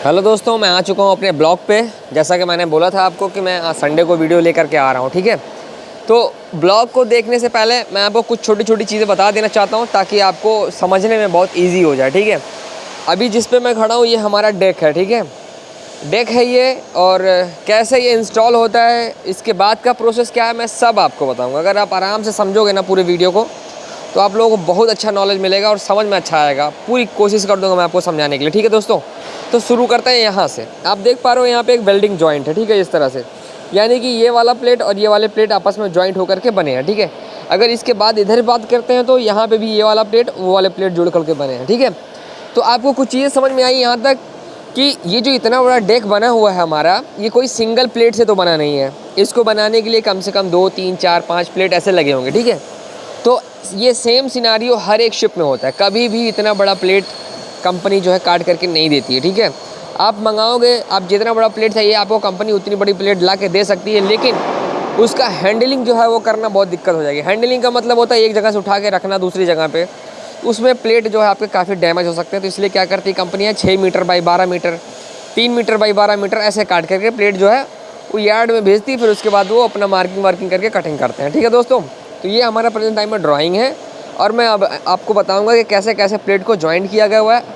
Hello दोस्तों, मैं आ चुका हूँ अपने ब्लॉग पे। जैसा कि मैंने बोला था आपको कि मैं संडे को वीडियो लेकर के आ रहा हूँ, ठीक है। तो ब्लॉग को देखने से पहले मैं आपको कुछ छोटी छोटी चीज़ें बता देना चाहता हूँ ताकि आपको समझने में बहुत ईजी हो जाए, ठीक है। अभी जिस पे मैं खड़ा हूँ ये हमारा डेक है, ठीक है। डेक है ये, और कैसे ये इंस्टॉल होता है, इसके बाद का प्रोसेस क्या है, मैं सब आपको बताऊँगा। अगर आप आराम से समझोगे ना पूरे वीडियो को, तो आप लोगों को बहुत अच्छा नॉलेज मिलेगा और समझ में अच्छा आएगा। पूरी कोशिश कर दूंगा मैं आपको समझाने के लिए, ठीक है दोस्तों। तो शुरू करते हैं यहाँ से। आप देख पा रहे हो यहाँ पे एक वेल्डिंग जॉइंट है, ठीक है, इस तरह से। यानी कि ये वाला प्लेट और ये वाले प्लेट आपस में जॉइंट होकर के बने हैं, ठीक है। अगर इसके बाद इधर बात करते हैं तो यहाँ पे भी ये वाला प्लेट वो वाले प्लेट जुड़ करके बने हैं, ठीक है। तो आपको कुछ चीज़ें समझ में आई यहाँ तक कि ये जो इतना बड़ा डेक बना हुआ है हमारा, ये कोई सिंगल प्लेट से तो बना नहीं है। इसको बनाने के लिए कम से कम 2, 3, 4, 5 प्लेट ऐसे लगे होंगे, ठीक है। तो ये सेम सिनारियो हर एक शिप में होता है। कभी भी इतना बड़ा प्लेट कंपनी जो है काट करके नहीं देती है, ठीक है। आप मंगाओगे, आप जितना बड़ा प्लेट चाहिए आपको कंपनी उतनी बड़ी प्लेट ला के दे सकती है, लेकिन उसका हैंडलिंग जो है वो करना बहुत दिक्कत हो जाएगी। हैंडलिंग का मतलब होता है एक जगह से उठा के रखना दूसरी जगह पे, उसमें प्लेट जो है आपके काफ़ी डैमेज हो सकते हैं। तो इसलिए क्या करती है कंपनियाँ 6 metre by 12 metre, 3 metre by 12 metre ऐसे काट करके प्लेट जो है वो यार्ड में भेजती है। फिर उसके बाद वो अपना मार्किंग करके कटिंग करते हैं, ठीक है दोस्तों। तो ये हमारा प्रेजेंट टाइम में ड्राइंग है, और मैं अब आपको बताऊंगा कि कैसे कैसे प्लेट को ज्वाइंट किया गया हुआ है।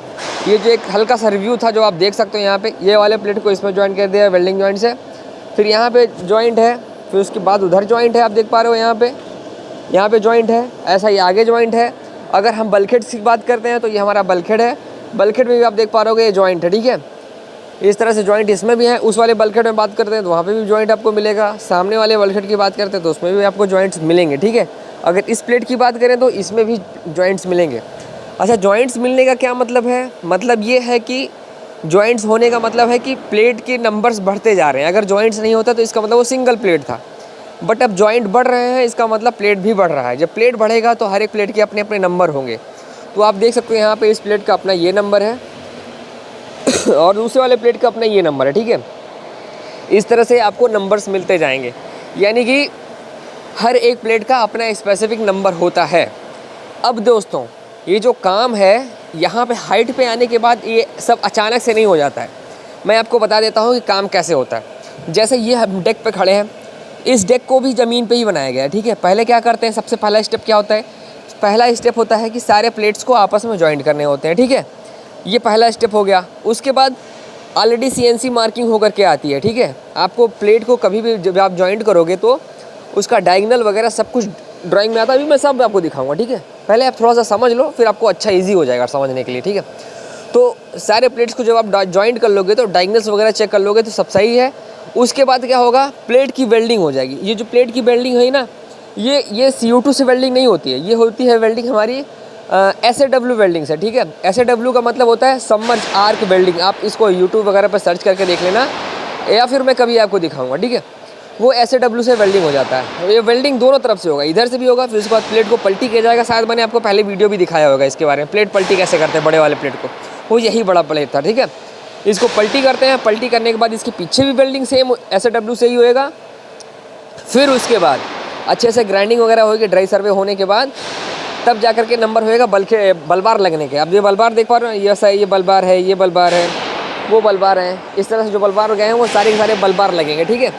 ये जो एक हल्का सा रिव्यू था जो आप देख सकते हो यहाँ पे, ये वाले प्लेट को इसमें ज्वाइंट कर दिया है वेल्डिंग जॉइंट से। फिर यहाँ पे जॉइंट है, फिर उसके बाद उधर जॉइंट है, आप देख पा रहे हो यहाँ पे जॉइंट है, ऐसा ही आगे जॉइंट है। अगर हम बल्कहेड की बात करते हैं तो ये हमारा बल्कहेड है। बल्कहेड में भी आप देख पा रहे हो ये जॉइंट है, ठीक है। इस तरह से जॉइंट इसमें भी है। उस वाले बल्कहेड में बात करते हैं तो वहाँ पे भी जॉइंट आपको मिलेगा। सामने वाले बल्कहेड की बात करते हैं तो उसमें भी आपको जॉइंट्स मिलेंगे, ठीक है। अगर इस प्लेट की बात करें तो इसमें भी जॉइंट्स मिलेंगे। अच्छा, जॉइंट्स मिलने का क्या मतलब है? मतलब ये है कि जॉइंट्स होने का मतलब है कि प्लेट के नंबर्स बढ़ते जा रहे हैं। अगर जॉइंट्स नहीं होता तो इसका मतलब वो सिंगल प्लेट था, बट अब जॉइंट बढ़ रहे हैं, इसका मतलब प्लेट भी बढ़ रहा है। जब प्लेट बढ़ेगा तो हर एक प्लेट के अपने अपने नंबर होंगे। तो आप देख सकते हो यहाँ पे इस प्लेट का अपना ये नंबर है और दूसरे वाले प्लेट का अपना ये नंबर है, ठीक है। इस तरह से आपको नंबर्स मिलते जाएंगे, यानी कि हर एक प्लेट का अपना स्पेसिफिक नंबर होता है। अब दोस्तों, ये जो काम है यहाँ पे हाइट पे आने के बाद ये सब अचानक से नहीं हो जाता है। मैं आपको बता देता हूँ कि काम कैसे होता है। जैसे ये हम डेक पे खड़े हैं, इस डेक को भी ज़मीन पे ही बनाया गया है, ठीक है। पहले क्या करते हैं, सबसे पहला स्टेप क्या होता है? पहला स्टेप होता है कि सारे प्लेट्स को आपस में जॉइंट करने होते हैं, ठीक है। ये पहला स्टेप हो गया। उसके बाद ऑलरेडी CNC मार्किंग होकर के आती है, ठीक है। आपको प्लेट को कभी भी जब आप जॉइंट करोगे तो उसका डायगोनल वगैरह सब कुछ ड्राइंग में आता है। अभी मैं सब आपको दिखाऊंगा, ठीक है। पहले आप थोड़ा सा समझ लो, फिर आपको अच्छा ईजी हो जाएगा समझने के लिए, ठीक है। तो सारे प्लेट्स को जब आप जॉइंट कर लोगे तो डायगोनल्स वगैरह चेक कर लोगे तो सब सही है। उसके बाद क्या होगा, प्लेट की वेल्डिंग हो जाएगी। ये जो प्लेट की वेल्डिंग है ना, ये CO2 से वेल्डिंग नहीं होती है, ये होती है वेल्डिंग हमारी SAW वेल्डिंग से, ठीक है। SAW का मतलब होता है सबमर्ज आर्क वेल्डिंग। आप इसको यूट्यूब वगैरह पर सर्च करके देख लेना, या फिर मैं कभी आपको दिखाऊंगा, ठीक है। वो SAW से वेल्डिंग हो जाता है। ये वेल्डिंग दोनों तरफ से होगा, इधर से भी होगा, फिर उसके बाद प्लेट को पलटी किया जाएगा। शायद मैंने आपको पहले वीडियो भी दिखाया होगा इसके बारे में, प्लेट पलटी कैसे करते हैं बड़े वाले प्लेट को। वो यही बड़ा प्लेट था, ठीक है। इसको पलटी करते हैं, पलटी करने के बाद इसके पीछे भी वेल्डिंग सेम SAW से ही होएगा। फिर उसके बाद अच्छे से ग्राइंडिंग वगैरह होगी, ड्राई सर्वे होने के बाद तब जा करके नंबर होएगा बल्बार लगने के। अब ये बल्बार देख पा रहे हो, ये सही, ये बल्बार है, ये बल्बार है, वो बल्बार है। इस तरह से जो बल्बार गए हैं वो सारे के सारे बल्बार लगेंगे, ठीक है।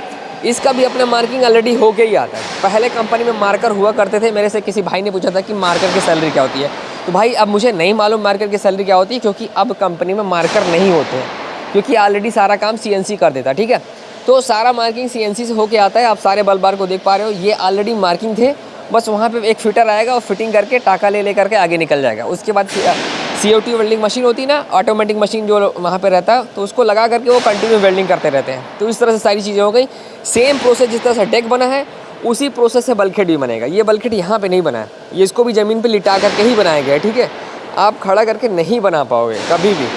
इसका भी अपना मार्किंग ऑलरेडी होके ही आता है। पहले कंपनी में मार्कर हुआ करते थे। मेरे से किसी भाई ने पूछा था कि मार्कर की सैलरी क्या होती है, तो भाई अब मुझे नहीं मालूम मार्कर की सैलरी क्या होती है, क्योंकि अब कंपनी में मार्कर नहीं होते हैं, क्योंकि ऑलरेडी सारा काम CNC कर देता है, ठीक है। तो सारा मार्किंग CNC से होके आता है। आप सारे बल्बार को देख पा रहे हो, ये ऑलरेडी मार्किंग थे, बस वहाँ पे एक फिटर आएगा और फिटिंग करके टाका ले करके आगे निकल जाएगा। उसके बाद CO2 वेल्डिंग मशीन होती है ना, ऑटोमेटिक मशीन जो वहाँ पे रहता है, तो उसको लगा करके वो कंटिन्यू वेल्डिंग करते रहते हैं। तो इस तरह से सारी चीज़ें हो गई। सेम प्रोसेस जिस तरह से डेक बना है उसी प्रोसेस से बल्कहेड भी बनेगा। ये बल्कहेड यहाँ पे नहीं बना है, ये इसको भी ज़मीन पे लिटा करके ही बनाया गया है, ठीक है। आप खड़ा करके नहीं बना पाओगे, कभी भी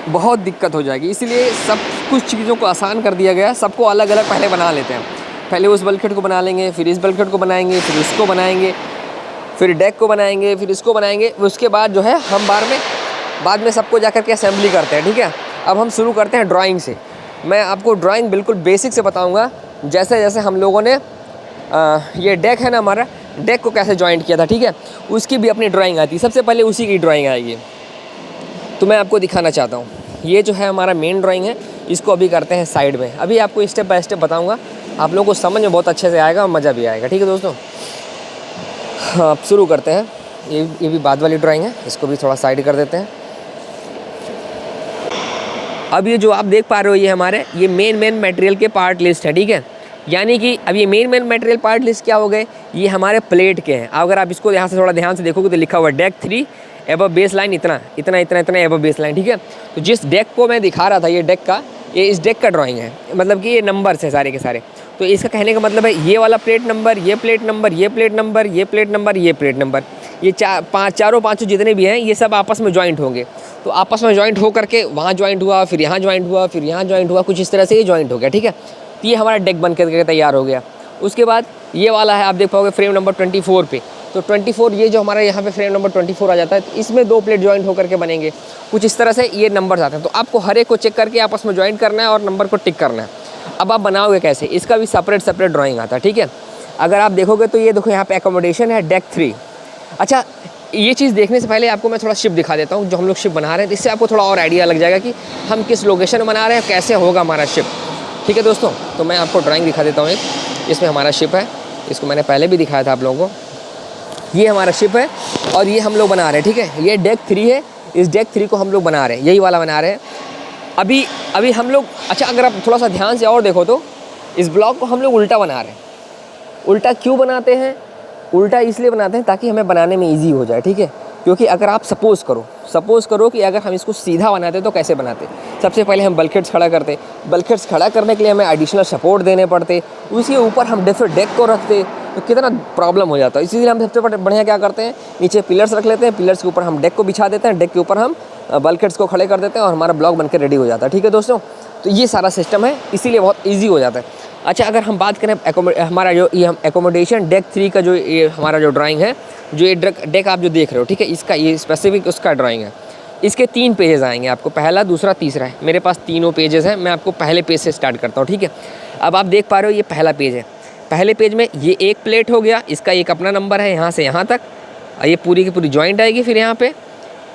बहुत दिक्कत हो जाएगी। इसलिए सब कुछ चीज़ों को आसान कर दिया गया है। सबको अलग अलग पहले बना लेते हैं। पहले उस बल्कहेड को बना लेंगे, फिर इस बल्कहेड को बनाएंगे, फिर उसको बनाएंगे, फिर डेक को बनाएंगे, फिर इसको बनाएंगे। उसके बाद जो है हम बाद में सबको जा करके असेंबली करते हैं, ठीक है। अब हम शुरू करते हैं ड्राइंग से। मैं आपको ड्राइंग बिल्कुल बेसिक से बताऊंगा। जैसे जैसे हम लोगों ने ये डेक है ना हमारा, डेक को कैसे जॉइंट किया था, ठीक है, उसकी भी अपनी ड्राइंग आती है। सबसे पहले उसी की ड्राइंग आएगी, तो मैं आपको दिखाना चाहता हूँ। ये जो है हमारा मेन ड्राइंग है, इसको अभी करते हैं साइड में। अभी आपको स्टेप बाय स्टेप बताऊँगा, आप लोगों को समझ में बहुत अच्छे से आएगा और मज़ा भी आएगा। ठीक है दोस्तों, हाँ अब शुरू करते हैं। ये भी बाद वाली ड्राइंग है, इसको भी थोड़ा साइड कर देते हैं। अब ये जो आप देख पा रहे हो, ये हमारे ये मेन मटेरियल के पार्ट लिस्ट है। ठीक है, यानी कि अब ये मेन मटेरियल पार्ट लिस्ट क्या हो गए, ये हमारे प्लेट के हैं। अगर आप इसको यहाँ से थोड़ा ध्यान से देखोगे तो लिखा हुआ है डेक 3 एबव बेस लाइन इतना इतना इतना इतना एबव बेस लाइन। ठीक है, तो जिस डेक को मैं दिखा रहा था, ये डेक का, ये इस डेक का ड्राइंग है, मतलब कि ये नंबर्स है सारे के सारे। तो इसका कहने का मतलब है ये वाला प्लेट नंबर, ये प्लेट नंबर, ये प्लेट नंबर, ये प्लेट नंबर, ये प्लेट नंबर, ये चारों पाँचों जितने भी हैं ये सब आपस में ज्वाइंट होंगे। तो आपस में ज्वाइंट हो करके वहाँ ज्वाइंट हुआ, फिर यहाँ ज्वाइंट हुआ, फिर यहाँ ज्वाइंट हुआ, कुछ इस तरह से ये ज्वाइंट हो गया। ठीक है, तो ये हमारा डेक बन करके तैयार हो गया। उसके बाद ये वाला है, आप देख पाओगे फ्रेम नंबर 24 पे। तो 24 ये जो हमारा यहाँ पे फ्रेम नंबर 24 आ जाता है, तो इसमें 2 प्लेट ज्वाइंट होकर के बनेंगे। कुछ इस तरह से ये नंबर्स आते हैं। तो आपको हर एक को चेक करके आपस में ज्वाइंट करना है और नंबर को टिक करना है। अब आप बनाओगे कैसे, इसका भी सेपरेट ड्राइंग आता है। ठीक है, अगर आप देखोगे तो ये देखो यहाँ पे एकोमोडेशन है डेक 3। अच्छा, ये चीज़ देखने से पहले आपको मैं थोड़ा शिप दिखा देता हूँ, जो हम लोग शिप बना रहे हैं। इससे आपको थोड़ा और आइडिया लग जाएगा कि हम किस लोकेशन में बना रहे हैं, कैसे होगा हमारा शिप। ठीक है दोस्तों, तो मैं आपको ड्राइंग दिखा देता हूँ एक। इसमें हमारा शिप है, इसको मैंने पहले भी दिखाया था आप लोगों को। ये हमारा शिप है और ये हम लोग बना रहे हैं। ठीक है, ये डेक 3 है, इस डेक 3 को हम लोग बना रहे हैं, यही वाला बना रहे हैं अभी हम लोग। अच्छा, अगर आप थोड़ा सा ध्यान से और देखो तो इस ब्लॉक को हम लोग उल्टा बना रहे हैं। उल्टा क्यों बनाते हैं, उल्टा इसलिए बनाते हैं ताकि हमें बनाने में ईजी हो जाए। ठीक है, क्योंकि अगर आप सपोज़ करो कि अगर हम इसको सीधा बनाते तो कैसे बनाते। सबसे पहले हम बल्कहेड्स खड़ा करते, बल्कहेड्स खड़ा करने के लिए हमें एडिशनल सपोर्ट देने पड़ते, उसके ऊपर हम डिफरेंट डेक को रखते, तो कितना प्रॉब्लम हो जाता है। इसीलिए हम सबसे बढ़िया क्या करते हैं, नीचे पिलर्स रख लेते हैं, पिलर्स के ऊपर हम डेक को बिछा देते हैं, डेक के ऊपर हम बल्कहेड्स को खड़े कर देते हैं और हमारा ब्लॉक बनकर रेडी हो जाता है। ठीक है दोस्तों, तो ये सारा सिस्टम है, इसीलिए बहुत ईजी हो जाता है। अच्छा, अगर हम बात करें हमारा जो ये हम एकोमोडेशन डेक 3 का जो ये हमारा जो ड्राइंग है, जो ये डेक आप जो देख रहे हो, ठीक है, इसका ये स्पेसिफिक उसका ड्राइंग है। इसके 3 पेजेस आएंगे आपको, पहला, दूसरा, तीसरा है। मेरे पास तीनों पेजेस हैं, मैं आपको पहले पेज से स्टार्ट करता हूँ। ठीक है, अब आप देख पा रहे हो ये पहला पेज है। पहले पेज में ये एक प्लेट हो गया, इसका एक अपना नंबर है यहाँ से यहाँ तक, ये पूरी की पूरी ज्वाइंट आएगी फिर यहाँ पे।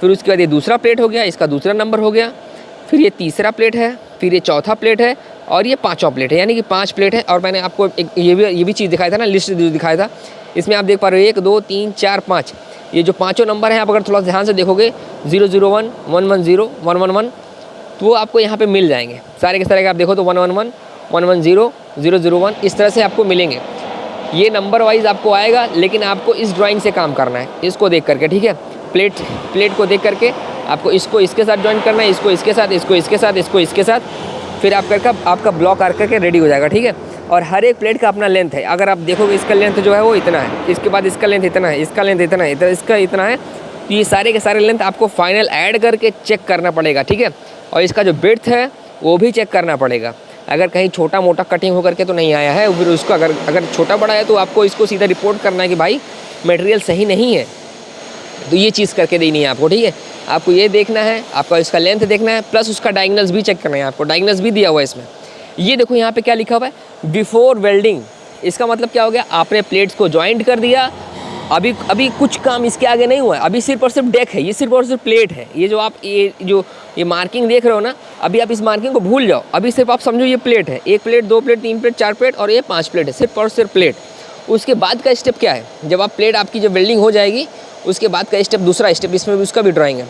फिर उसके बाद ये दूसरा प्लेट हो गया, इसका दूसरा नंबर हो गया। फिर ये तीसरा प्लेट है, फिर ये चौथा प्लेट है और ये पाँचवा प्लेट है, यानी कि 5 प्लेट है। और मैंने आपको एक ये भी चीज़ दिखाया था ना, लिस्ट जो दिखाया था, इसमें आप देख पा रहे हो 1 2 3 4 5, ये जो पाँचों नंबर हैं, आप अगर थोड़ा ध्यान से देखोगे 001 110 111, तो वो आपको यहाँ पे मिल जाएंगे सारे के सारे। आप देखो तो 111 110 001 इस तरह से आपको मिलेंगे। ये नंबर वाइज आपको आएगा, लेकिन आपको इस ड्राइंग से काम करना है, इसको देख करके। ठीक है, प्लेट को देख करके आपको इसको इसके साथ ज्वाइन करना है, इसको इसके साथ, इसको इसके साथ, इसको इसके साथ, फिर आपका ब्लॉक आ करके रेडी हो जाएगा। ठीक है, और हर एक प्लेट का अपना लेंथ है। अगर आप देखोगे इसका लेंथ जो है वो इतना है, इसके बाद इसका लेंथ इतना है, इसका लेंथ इतना है, इसका इतना है। तो ये सारे के सारे लेंथ आपको फाइनल ऐड करके चेक करना पड़ेगा। ठीक है, और इसका जो विड्थ है वो भी चेक करना पड़ेगा। अगर कहीं छोटा मोटा कटिंग हो करके तो नहीं आया है, फिर उसको अगर छोटा बड़ा है तो आपको इसको सीधा रिपोर्ट करना है कि भाई मटेरियल सही नहीं है, तो ये चीज़ करके देनी है आपको। ठीक है, आपको ये देखना है, आपका इसका लेंथ देखना है, प्लस उसका डायगोनल्स भी चेक करना है। आपको डायगोनल्स भी दिया हुआ है इसमें। ये देखो यहाँ पे क्या लिखा हुआ है, बिफोर वेल्डिंग। इसका मतलब क्या हो गया, आपने प्लेट्स को ज्वाइंट कर दिया, अभी कुछ काम इसके आगे नहीं हुआ है, अभी सिर्फ और सिर्फ डेक है, ये सिर्फ और सिर्फ प्लेट है। ये जो आप ये मार्किंग देख रहे हो ना, अभी आप इस मार्किंग को भूल जाओ, अभी सिर्फ आप समझो ये प्लेट है, 1 प्लेट 2 प्लेट 3 प्लेट 4 प्लेट और ये 5 प्लेट है, सिर्फ और सिर्फ प्लेट। उसके बाद का स्टेप क्या है, जब आप प्लेट आपकी जब वेल्डिंग हो जाएगी, उसके बाद का स्टेप, दूसरा स्टेप, इसमें भी उसका भी ड्राइंग है।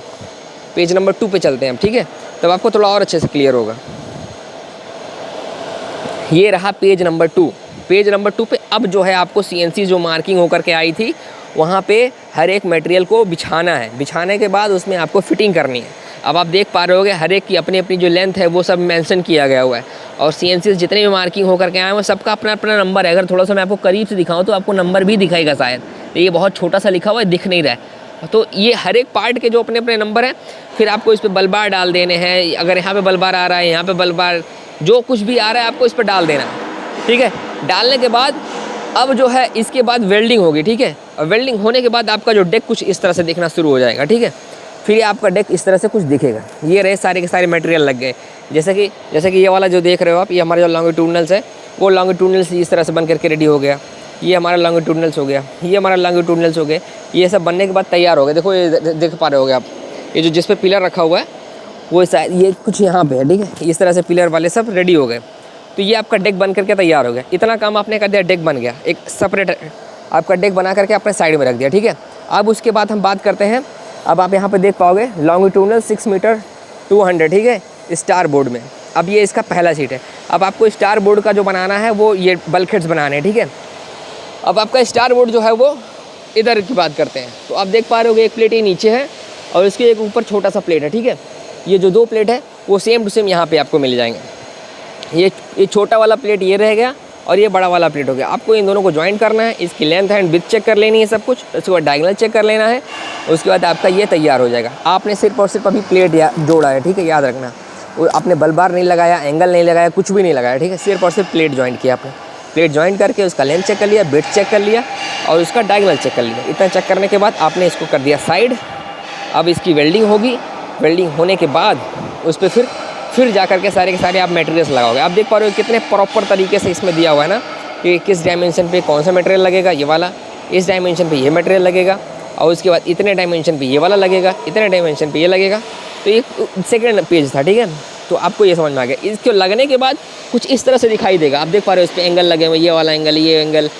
पेज नंबर 2 पे चलते हैं हम। ठीक है, तब आपको थोड़ा और अच्छे से क्लियर होगा। ये रहा पेज नंबर 2। पेज नंबर 2 पे अब जो है आपको CNC जो मार्किंग होकर के आई थी, वहाँ पे हर एक मटेरियल को बिछाना है। बिछाने के बाद उसमें आपको फिटिंग करनी है। अब आप देख पा रहे होगे हर एक की अपनी अपनी जो लेंथ है वो सब मेंशन किया गया हुआ है, और CNC जितने भी मार्किंग होकर के आए हैं सबका अपना अपना नंबर है। अगर थोड़ा सा मैं आपको करीब से दिखाऊँ तो आपको नंबर भी दिखाएगा शायद, ये बहुत छोटा सा लिखा हुआ है, दिख नहीं रहा है। तो ये हर एक पार्ट के जो अपने अपने नंबर हैं, फिर आपको इस पर बल्बार डाल देने हैं। अगर यहाँ पे बल्बार आ रहा है, यहाँ पे बल्बार, जो कुछ भी आ रहा है आपको इस पर डाल देना है। ठीक है, डालने के बाद अब जो है इसके बाद वेल्डिंग होगी। ठीक है, और वेल्डिंग होने के बाद आपका जो डेक कुछ इस तरह से दिखना शुरू हो जाएगा। ठीक है, फिर ये आपका डेक इस तरह से कुछ दिखेगा। ये रहे सारे के सारे मटेरियल लग गए, जैसे कि ये वाला जो देख रहे हो आप, ये हमारा जो लॉन्गिट्यूडनल्स है, वो लॉन्गिट्यूडनल्स इस तरह से बन करके रेडी हो गया। ये हमारा लॉन्गिट्यूडनल्स हो गया, ये हमारा लॉन्गिट्यूडनल्स हो गए। ये सब बनने के बाद तैयार हो गए। देखो ये देख पा रहे होगे आप, ये जो जिस पे पिलर रखा हुआ है वो शायद ये कुछ यहाँ पे है, ठीक है। इस तरह से पिलर वाले सब रेडी हो गए। तो ये आपका डेक बन करके तैयार हो गया। इतना काम आपने कर दिया, डेक बन गया। एक सेपरेट आपका डेक बना करके अपने साइड में रख दिया, ठीक है। अब उसके बाद हम बात करते हैं, अब आप यहाँ पे देख पाओगे लॉन्गिट्यूडनल 6 मीटर 200, ठीक है, स्टार बोर्ड में। अब ये इसका पहला सीट है। अब आपको स्टार बोर्ड का जो बनाना है वो ये बल्कहेड्स बनाने हैं, ठीक है। अब आपका स्टार बोर्ड जो है वो इधर की बात करते हैं। तो आप देख पा रहे होगे एक प्लेट ये नीचे है और इसके एक ऊपर छोटा सा प्लेट है, ठीक है। ये जो 2 प्लेट है वो सेम टू सेम यहाँ पे आपको मिल जाएंगे। ये छोटा वाला प्लेट ये रह गया और ये बड़ा वाला प्लेट हो गया। आपको इन दोनों को ज्वाइन करना है, इसकी लेंथ एंड विड्थ चेक कर लेनी है सब कुछ, उसके बाद डायगोनल चेक कर लेना है। उसके बाद आपका ये तैयार हो जाएगा। आपने सिर्फ और सिर्फ अभी प्लेट जोड़ा है, ठीक है, याद रखना। वो आपने बल बार नहीं लगाया, एंगल नहीं लगाया, कुछ भी नहीं लगाया, ठीक है। सिर्फ और सिर्फ प्लेट ज्वाइन किया आपने। प्लेट ज्वाइन करके उसका लेंथ चेक कर लिया, विड्थ चेक कर लिया और उसका डायगोनल चेक कर लिया। इतना चेक करने के बाद आपने इसको कर दिया साइड। अब इसकी वेल्डिंग होगी। वेल्डिंग होने के बाद उस पर फिर जा कर के सारे आप मटेरियल्स लगाओगे। आप देख पा रहे हो कितने प्रॉपर तरीके से इसमें दिया हुआ है ना कि किस डायमेंशन पे कौन सा मटेरियल लगेगा, ये वाला, इस डायमेंशन पे ये मटेरियल लगेगा और उसके बाद इतने डायमेंशन पे ये वाला लगेगा, इतने डायमेंशन पे ये लगेगा। तो ये सेकंड पेज था, ठीक है। तो आपको ये समझ में आ गया। इसको लगने के बाद कुछ इस तरह से दिखाई देगा। आप देख पा रहे हो इस पर एंगल लगे हुए, ये वाला एंगल, ये एंगल,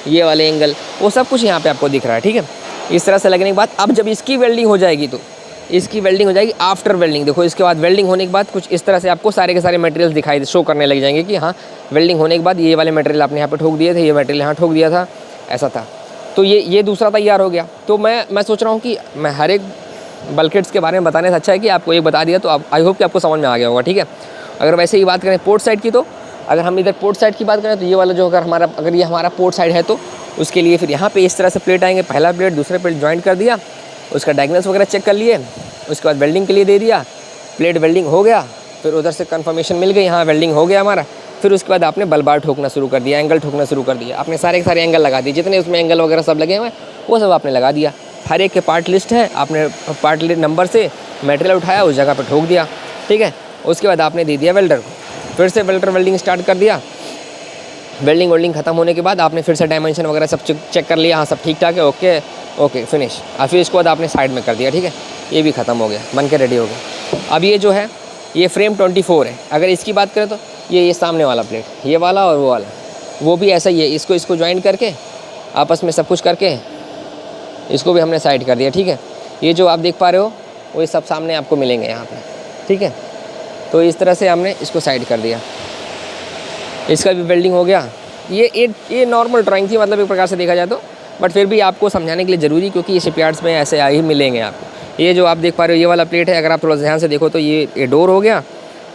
ये वाले एंगल, वो सब कुछ यहाँ पे आपको दिख रहा है, ठीक है। इस तरह से लगने के बाद अब जब इसकी वेल्डिंग हो जाएगी तो इसकी वेल्डिंग हो जाएगी आफ्टर वेल्डिंग। देखो इसके बाद वेल्डिंग होने के बाद कुछ इस तरह से आपको सारे के सारे मटेरियल्स दिखाई शो करने लग जाएंगे कि हाँ वेल्डिंग होने के बाद ये वाले मटेरियल आपने यहाँ पे ठोक दिए थे, ये मटेरियल यहाँ ठोक दिया था, ऐसा था। तो ये दूसरा तैयार हो गया। तो मैं सोच रहा हूँ कि मैं हर एक बल्कहेड्स के बारे में बताने से अच्छा है कि आपको एक बता दिया, तो आप आई होप कि आपको समझ में आ गया होगा, ठीक है। अगर वैसे ही बात करें पोर्ट साइड की, तो अगर हम इधर पोर्ट साइड की बात करें तो ये वाला जो अगर ये हमारा पोर्ट साइड है तो उसके लिए फिर यहाँ पे इस तरह से प्लेट आएंगे। पहला प्लेट दूसरा प्लेट ज्वाइंट कर दिया, उसका डायगोनल्स वगैरह चेक कर लिए, उसके बाद वेल्डिंग के लिए दे दिया। प्लेट वेल्डिंग हो गया, फिर उधर से कंफर्मेशन मिल गई, हाँ वेल्डिंग हो गया हमारा। फिर उसके बाद आपने बल बार ठोकना शुरू कर दिया, एंगल ठोकना शुरू कर दिया। आपने सारे के सारे एंगल लगा दिए, जितने उसमें एंगल वगैरह सब लगे हुए वो सब आपने लगा दिया। हर एक के पार्ट लिस्ट है, आपने पार्ट नंबर से मटेरियल उठाया, उस जगह पर ठोक दिया, ठीक है। उसके बाद आपने दे दिया वेल्डर को, फिर से वेल्डिंग स्टार्ट कर दिया। वेल्डिंग खत्म होने के बाद आपने फिर से डायमेंशन वगैरह सब चेक कर लिया, हाँ सब ठीक ठाक है, ओके फिनिश। और फिर इसके बाद आपने साइड में कर दिया, ठीक है। ये भी ख़त्म हो गया, बन के रेडी हो गया। अब ये जो है ये फ्रेम 24 है। अगर इसकी बात करें तो ये सामने वाला प्लेट, ये वाला और वो वाला, वो भी ऐसा ही है। इसको ज्वाइन करके आपस में सब कुछ करके इसको भी हमने साइड कर दिया, ठीक है। ये जो आप देख पा रहे हो वो ये सब सामने आपको मिलेंगे यहाँ पे, ठीक है। तो इस तरह से हमने इसको साइड कर दिया। इसका भी वेल्डिंग हो गया। ये नॉर्मल ड्राइंग थी, मतलब एक प्रकार से देखा जाए तो, बट फिर भी आपको समझाने के लिए ज़रूरी, क्योंकि ये शिपयार्ड्स में ऐसे ही मिलेंगे आपको। ये जो आप देख पा रहे हो ये वाला प्लेट है, अगर आप थोड़ा ध्यान से देखो तो ये डोर हो गया।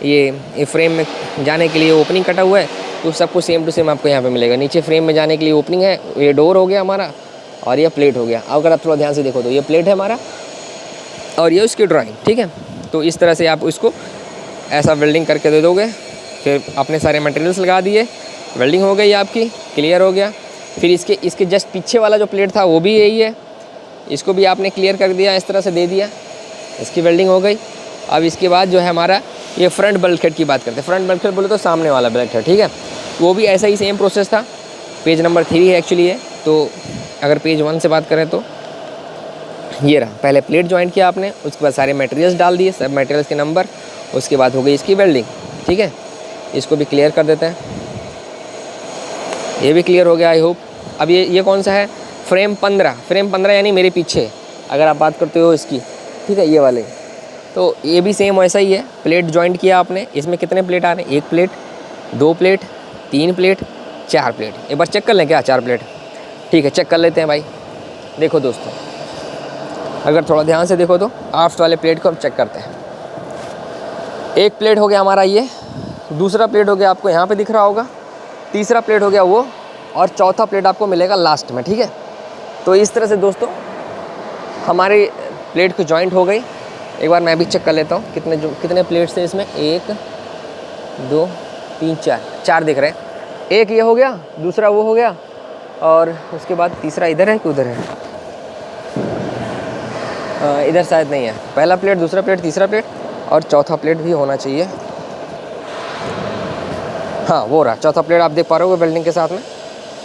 ये फ्रेम में जाने के लिए ओपनिंग कटा हुआ है, तो सब कुछ सेम टू सेम आपको यहाँ पे मिलेगा। नीचे फ्रेम में जाने के लिए ओपनिंग है, ये डोर हो गया हमारा और ये प्लेट हो गया। अगर आप थोड़ा ध्यान से देखो तो ये प्लेट है हमारा और ये उसकी ड्राइंग, ठीक है। तो इस तरह से आप इसको ऐसा वेल्डिंग करके दे दोगे। फिर अपने सारे मटेरियल्स लगा दिए, वेल्डिंग हो गई आपकी, क्लियर हो गया। फिर इसके जस्ट पीछे वाला जो प्लेट था वो भी यही है, इसको भी आपने क्लियर कर दिया, इस तरह से दे दिया, इसकी वेल्डिंग हो गई। अब इसके बाद जो है हमारा ये फ्रंट बल्कहेड की बात करते हैं। फ्रंट बल्कहेड बोले तो सामने वाला बल्कहेड, ठीक है। वो भी ऐसा ही सेम प्रोसेस था। पेज नंबर 3 है एक्चुअली है। तो अगर पेज 1 से बात करें तो ये रहा, पहले प्लेट ज्वाइंट किया आपने, उसके बाद सारे मटेरियल्स डाल दिए, सब मटेरियल्स के नंबर, उसके बाद हो गई इसकी वेल्डिंग, ठीक है। इसको भी क्लियर कर देते हैं, ये भी क्लियर हो गया आई होप। अब ये कौन सा है, फ्रेम 15 यानी मेरे पीछे अगर आप बात करते हो इसकी, ठीक है, ये वाले। तो ये भी सेम वैसा ही है, प्लेट ज्वाइंट किया आपने। इसमें कितने प्लेट आ रहे हैं, 1 प्लेट, 2 प्लेट, 3 प्लेट, 4 प्लेट। एक बार चेक कर लें क्या, 4 प्लेट, ठीक है, चेक कर लेते हैं भाई। देखो दोस्तों, अगर थोड़ा ध्यान से देखो तो आफ्ट वाले प्लेट को हम चेक करते हैं। 1 प्लेट हो गया हमारा ये, दूसरा प्लेट हो गया आपको यहाँ पे दिख रहा होगा, तीसरा प्लेट हो गया वो, और चौथा प्लेट आपको मिलेगा लास्ट में, ठीक है। तो इस तरह से दोस्तों हमारे प्लेट को जॉइंट हो गई। एक बार मैं भी चेक कर लेता हूँ कितने प्लेट्स हैं इसमें, 1 2 3 4 दिख रहे हैं। एक ये हो गया, दूसरा वो हो गया, और उसके बाद तीसरा इधर है कि उधर है, इधर शायद नहीं है। पहला प्लेट, दूसरा प्लेट, तीसरा प्लेट और चौथा प्लेट भी होना चाहिए। हाँ वो रहा चौथा प्लेट, आप देख पा रहे हो वेल्डिंग के साथ में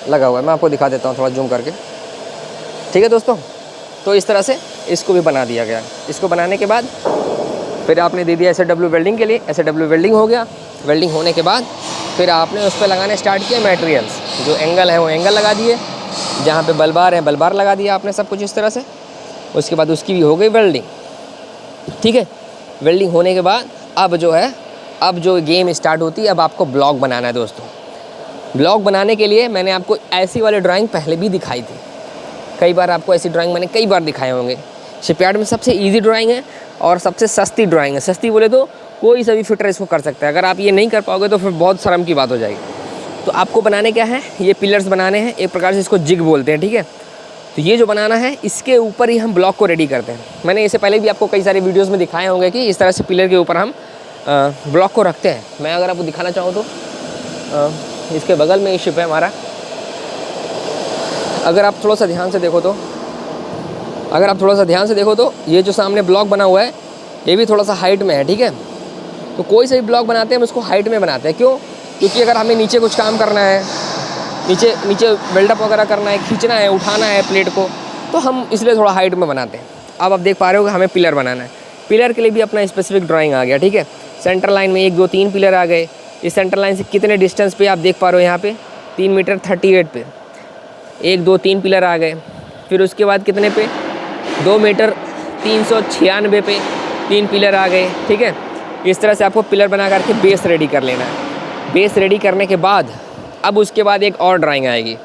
लगा हुआ है। मैं आपको दिखा देता हूँ थोड़ा जूम करके, ठीक है दोस्तों। तो इस तरह से इसको भी बना दिया गया। इसको बनाने के बाद फिर आपने दे दिया SAW वेल्डिंग के लिए, SAW वेल्डिंग हो गया। वेल्डिंग होने के बाद फिर आपने उस पर लगाने स्टार्ट किया मटेरियल्स, जो एंगल है वो एंगल लगा दिए, जहाँ पे बलबार है बलबार लगा दिया आपने, सब कुछ इस तरह से। उसके बाद उसकी भी हो गई वेल्डिंग, ठीक है। वेल्डिंग होने के बाद अब जो गेम स्टार्ट होती है, अब आपको ब्लॉक बनाना है दोस्तों। ब्लॉक बनाने के लिए मैंने आपको ऐसी वाली ड्राइंग पहले भी दिखाई थी, कई बार आपको ऐसी ड्राइंग मैंने कई बार दिखाए होंगे। शिपयार्ड में सबसे ईजी ड्राइंग है और सबसे सस्ती ड्राइंग है। सस्ती बोले तो कोई सा भी फिटर इसको कर सकता है। अगर आप ये नहीं कर पाओगे तो फिर बहुत शर्म की बात हो जाएगी। तो आपको बनाने क्या है, ये पिलर्स बनाने हैं, एक प्रकार से इसको जिग बोलते हैं, ठीक है। तो ये जो बनाना है, इसके ऊपर ही हम ब्लॉक को रेडी करते हैं। मैंने इससे पहले भी आपको कई सारे वीडियोज़ में दिखाए होंगे कि इस तरह से पिलर के ऊपर हम ब्लॉक को रखते हैं। मैं अगर आपको दिखाना चाहूँ तो इसके बगल में ये शिप है हमारा। अगर आप थोड़ा सा ध्यान से देखो तो ये जो सामने ब्लॉक बना हुआ है, ये भी थोड़ा सा हाइट में है, ठीक है। तो कोई सा भी ब्लॉक बनाते हैं हम उसको हाइट में बनाते हैं। क्यों? क्योंकि अगर हमें नीचे कुछ काम करना है, नीचे बिल्डअप वगैरह करना है, खींचना है, उठाना है प्लेट को, तो हम इसलिए थोड़ा हाइट में बनाते हैं। अब आप देख पा रहे हो कि हमें पिलर बनाना है। पिलर के लिए भी अपना स्पेसिफिक ड्राइंग आ गया, ठीक है। सेंटर लाइन में 1 2 3 पिलर आ गए। इस सेंटर लाइन से कितने डिस्टेंस पे आप देख पा रहे हो, यहाँ पे 3 मीटर 38 पे 1 2 3 पिलर आ गए। फिर उसके बाद कितने पे 2 मीटर 396 पे 3 पिलर आ गए, ठीक है। इस तरह से आपको पिलर बना करके बेस रेडी कर लेना है। बेस रेडी करने के बाद अब उसके बाद एक और ड्राइंग आएगी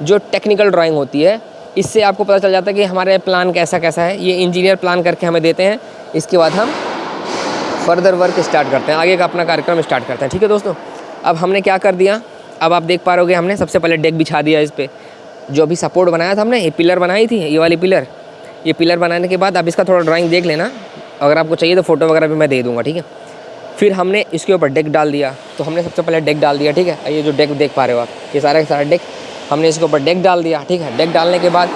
जो टेक्निकल ड्राइंग होती है। इससे आपको पता चल जाता है कि हमारे प्लान कैसा है। ये इंजीनियर प्लान करके हमें देते हैं। इसके बाद हम फर्दर वर्क स्टार्ट करते हैं, आगे का अपना कार्यक्रम स्टार्ट करते हैं, ठीक है दोस्तों। अब हमने क्या कर दिया, अब आप देख पा रहे हो, हमने सबसे पहले डेक बिछा दिया इस पर। जो अभी सपोर्ट बनाया था हमने, ये पिलर बनाई थी, ये वाली पिलर। ये पिलर बनाने के बाद अब इसका थोड़ा ड्राइंग देख लेना, अगर आपको चाहिए तो फ़ोटो वगैरह भी मैं दे दूँगा, ठीक है। फिर हमने इसके ऊपर डेक डाल दिया। तो हमने सबसे पहले डेक डाल दिया, ठीक है। ये जो डेक देख पा रहे हो आप, ये सारा का सारा डेक हमने इसके ऊपर डेक डाल दिया, ठीक है। डेक डालने के बाद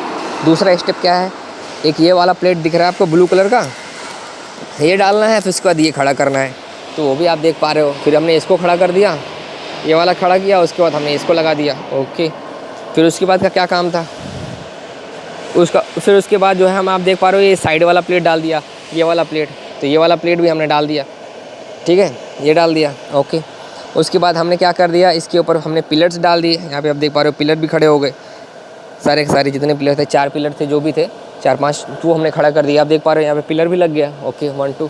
दूसरा स्टेप क्या है, एक ये वाला प्लेट दिख रहा है आपको ब्लू कलर का, ये डालना है। फिर उसके बाद ये खड़ा करना है, तो वो भी आप देख पा रहे हो। फिर हमने इसको खड़ा कर दिया, ये वाला खड़ा किया, उसके बाद हमने इसको लगा दिया, ओके। फिर उसके बाद का क्या काम था फिर उसके बाद जो है हम आप देख पा रहे हो, ये साइड वाला प्लेट डाल दिया, ये वाला प्लेट। तो ये वाला प्लेट भी हमने डाल दिया, ठीक है, ये डाल दिया, ओके। उसके बाद हमने क्या कर दिया, इसके ऊपर हमने पिलर्स डाल दिए। यहाँ पे आप देख पा रहे हो पिलर भी खड़े हो गए, सारे के सारे जितने पिलर थे, 4 पिलर थे जो भी थे, 4 5 वो हमने खड़ा कर दिया। आप देख पा रहे हो यहाँ पे पिलर भी लग गया, ओके। 1 2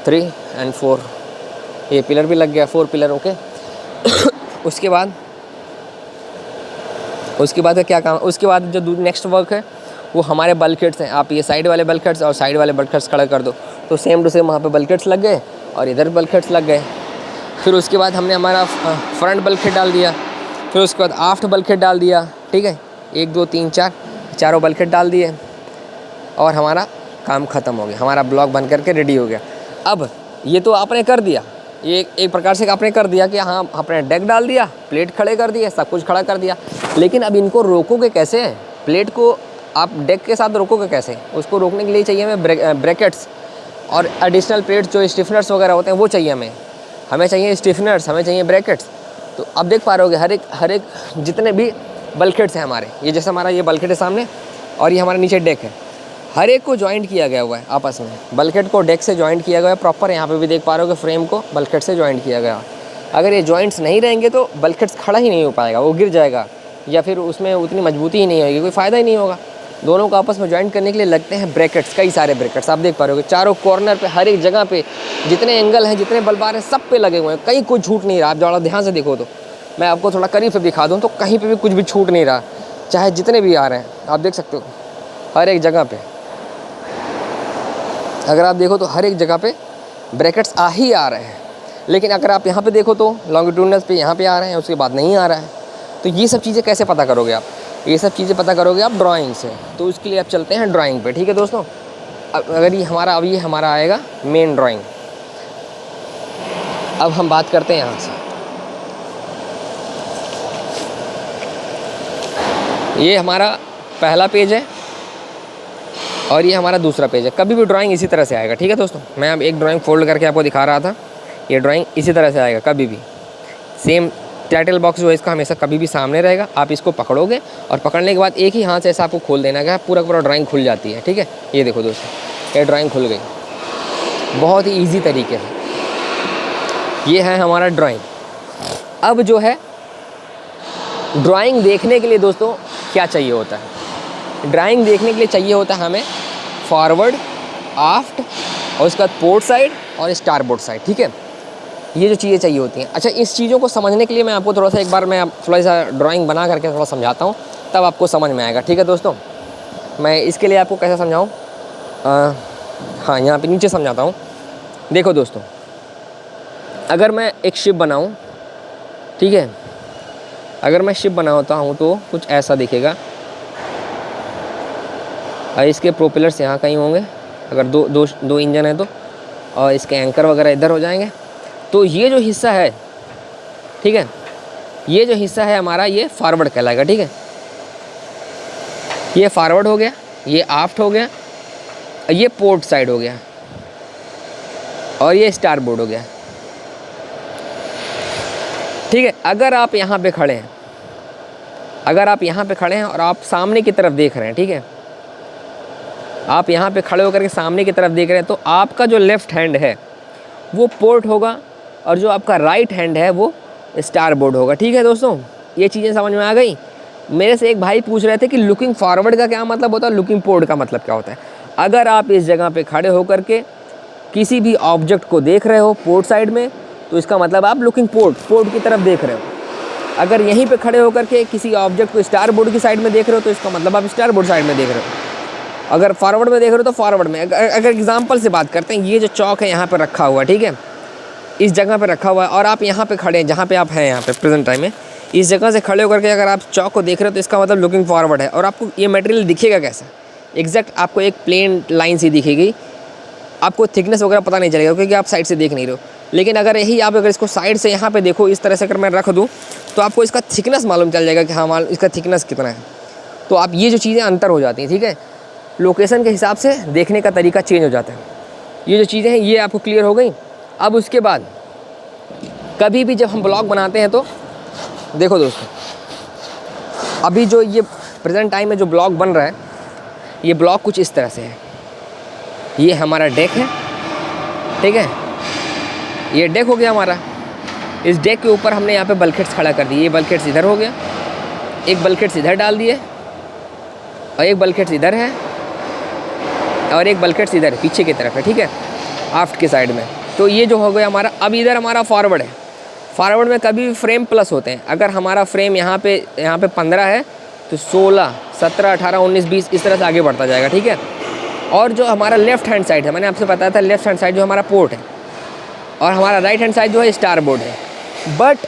3 एंड 4, ये पिलर भी लग गया, 4 पिलर, ओके। उसके बाद क्या काम, उसके बाद जो नेक्स्ट वर्क है वो हमारे बल्कहेड्स हैं। आप ये साइड वाले बल्कहेड्स और साइड वाले बल्कहेड्स खड़ा कर दो, तो सेम टू सेम वहाँ पे बल्कहेड्स लग गए और इधर बल्कहेड्स लग गए। फिर उसके बाद हमने हमारा फ्रंट बल्कहेड डाल दिया। फिर उसके बाद आफ्ट बल्कहेड डाल दिया, ठीक है। 1 2 3 4 चारों बल्कहेड डाल दिए और हमारा काम ख़त्म हो गया, हमारा ब्लॉक बन करके रेडी हो गया। अब ये तो आपने कर दिया, ये एक प्रकार से आपने कर दिया कि हाँ, आपने डेक डाल दिया, प्लेट खड़े कर दिए, सब कुछ खड़ा कर दिया। लेकिन अब इनको रोकोगे कैसे? प्लेट को आप डेक के साथ रोकोगे कैसे? उसको रोकने के लिए चाहिए हमें ब्रैकेट्स और एडिशनल प्लेट्स, जो स्टिफनर्स वगैरह होते हैं वो चाहिए हमें चाहिए स्टिफनर्स, हमें चाहिए ब्रैकेट्स। तो अब देख पा रहे होगे हर एक जितने भी बल्कहेड्स हैं हमारे, ये जैसे हमारा ये बल्कहेड है सामने और ये हमारे नीचे डेक है, हर एक को जॉइंट किया गया हुआ है आपस में। बल्कहेड को डेक से जॉइंट किया गया है प्रॉपर। यहाँ पे भी देख पा रहे हो कि फ्रेम को बल्कहेड से जॉइंट किया गया। अगर ये जॉइंट्स नहीं रहेंगे तो बल्कहेड्स खड़ा ही नहीं हो पाएगा, वो गिर जाएगा या फिर उसमें उतनी मजबूती ही नहीं होगी, कोई फ़ायदा ही नहीं होगा। दोनों को आपस में जॉइंट करने के लिए लगते हैं ब्रैकेट्स, कई सारे ब्रैकेट्स। आप देख पा रहे हो चारों कॉर्नर पे, हर एक जगह पे जितने एंगल हैं, जितने बलबार हैं, सब पे लगे हुए हैं, कहीं कुछ छूट नहीं रहा। आप ज़्यादा ध्यान से देखो तो, मैं आपको थोड़ा करीब से दिखा दूँ तो कहीं पे भी कुछ भी छूट नहीं रहा, चाहे जितने भी आ रहे हैं आप देख सकते हो हर एक जगह पे। अगर आप देखो तो हर एक जगह पे ब्रैकेट्स आ ही आ रहे हैं। लेकिन अगर आप यहाँ पे देखो तो लॉन्गिट्यूडनल पे यहाँ पे आ रहे हैं, उसके बाद नहीं आ रहा है। तो ये सब चीज़ें कैसे पता करोगे आप? ये सब चीज़ें पता करोगे आप ड्राइंग से। तो उसके लिए आप चलते हैं ड्राइंग पे, ठीक है दोस्तों। अगर ये हमारा आएगा मेन ड्राइंग। अब हम बात करते हैं यहाँ से, ये हमारा पहला पेज है और ये हमारा दूसरा पेज है। कभी भी ड्राइंग इसी तरह से आएगा, ठीक है दोस्तों। मैं अब एक ड्राइंग फोल्ड करके आपको दिखा रहा था, ये ड्राइंग इसी तरह से आएगा कभी भी। सेम टाइटल बॉक्स जो है इसका हमेशा कभी भी सामने रहेगा। आप इसको पकड़ोगे और पकड़ने के बाद एक ही हाथ से ऐसा आपको खोल देना है, पूरा ड्राइंग खुल जाती है, ठीक है। ये देखो दोस्तों, ये ड्राइंग खुल गई। बहुत ही ईजी तरीके से। ये है हमारा ड्राइंग। अब जो है ड्राइंग देखने के लिए दोस्तों क्या चाहिए होता है, ड्राइंग देखने के लिए चाहिए होता है हमें फॉरवर्ड, आफ्ट और उसके बाद पोर्ट साइड और स्टारबोर्ड साइड, ठीक है। ये जो चीज़ें चाहिए होती हैं। अच्छा, इस चीज़ों को समझने के लिए मैं आपको थोड़ा सा एक बार मैं थोड़ा सा ड्राइंग बना करके थोड़ा समझाता हूँ, तब आपको समझ में आएगा, ठीक है दोस्तों। मैं इसके लिए आपको कैसे समझाऊँ, हाँ यहाँ पे नीचे समझाता हूँ। देखो दोस्तों, अगर मैं एक शिप बनाऊँ, ठीक है, अगर मैं शिप बनाता हूँ तो कुछ ऐसा दिखेगा। इसके प्रोपेलर्स यहाँ कहीं होंगे, अगर दो इंजन है तो, और इसके एंकर वगैरह इधर हो जाएंगे। तो ये जो हिस्सा है, ठीक है, ये जो हिस्सा है हमारा, ये फॉरवर्ड कहलाएगा, ठीक है। ये फॉरवर्ड हो गया, ये आफ्ट हो गया, ये पोर्ट साइड हो गया और ये स्टारबोर्ड हो गया, ठीक है। अगर आप यहाँ पे खड़े हैं, अगर आप यहाँ पे खड़े हैं और आप सामने की तरफ देख रहे हैं, ठीक है, आप यहाँ पे खड़े होकर के सामने की तरफ देख रहे हैं, तो आपका जो लेफ़्ट हैंड है वो पोर्ट होगा और जो आपका राइट हैंड है वो स्टारबोर्ड होगा, ठीक है दोस्तों। ये चीज़ें समझ में आ गई। मेरे से एक भाई पूछ रहे थे कि लुकिंग फॉरवर्ड का क्या मतलब होता है, लुकिंग पोर्ट का मतलब क्या होता है। अगर आप इस जगह पे खड़े होकर के किसी भी ऑब्जेक्ट को देख रहे हो पोर्ट साइड में, तो इसका मतलब आप लुकिंग पोर्ट की तरफ देख रहे हो। अगर यहीं पे खड़े होकर के किसी ऑब्जेक्ट को स्टारबोर्ड की साइड में देख रहे हो, तो इसका मतलब आप स्टारबोर्ड साइड में देख रहे हो। अगर फॉरवर्ड में देख रहे हो तो फॉरवर्ड में। अगर एग्जांपल से बात करते हैं, ये जो चौक है यहाँ पर रखा हुआ है, ठीक है, इस जगह पे रखा हुआ है और आप यहाँ पे खड़े हैं, जहाँ पे आप हैं यहाँ पे प्रेजेंट टाइम में, इस जगह से खड़े होकर के अगर आप चौक को देख रहे हो तो इसका मतलब लुकिंग फॉरवर्ड है। और आपको ये मटेरियल दिखेगा कैसा, एग्जैक्ट आपको एक प्लेन लाइन सी दिखेगी, आपको थिकनेस वगैरह पता नहीं चलेगा क्योंकि आप साइड से देख नहीं रहे हो। लेकिन अगर यही आप अगर इसको साइड से यहाँ पे देखो, इस तरह से अगर मैं रख दूँ, तो आपको इसका थिकनेस मालूम चल जाएगा कि हाँ मालूम इसका थिकनेस कितना है। तो आप ये जो चीज़ें अंतर हो जाती हैं, ठीक है, लोकेशन के हिसाब से देखने का तरीका चेंज हो जाता है। ये जो चीज़ें हैं ये आपको क्लियर हो गई। अब उसके बाद कभी भी जब हम ब्लॉग बनाते हैं तो देखो दोस्तों, अभी जो ये प्रेजेंट टाइम में जो ब्लॉग बन रहा है, ये ब्लॉग कुछ इस तरह से है। ये हमारा डेक है, ठीक है, ये डेक हो गया हमारा। इस डेक के ऊपर हमने यहाँ पे बल्कहेड्स खड़ा कर दिए। ये बल्कहेड्स इधर हो गया, एक बल्कहेड्स इधर डाल दिए और एक बल्कहेड्स इधर है और एक बल्कहेड्स इधर पीछे की तरफ है, ठीक है, आफ्ट के साइड में। तो ये जो हो गया हमारा। अब इधर हमारा फॉरवर्ड है। फॉरवर्ड में कभी भी फ्रेम प्लस होते हैं। अगर हमारा फ्रेम यहाँ पे 15 है तो 16, 17, 18, 19, 20 इस तरह से आगे बढ़ता जाएगा, ठीक है। और जो हमारा लेफ़्ट हैंड साइड है, मैंने आपसे बताया था लेफ़्ट हैंड साइड जो हमारा पोर्ट है और हमारा राइट हैंड साइड जो है स्टारबोर्ड है। बट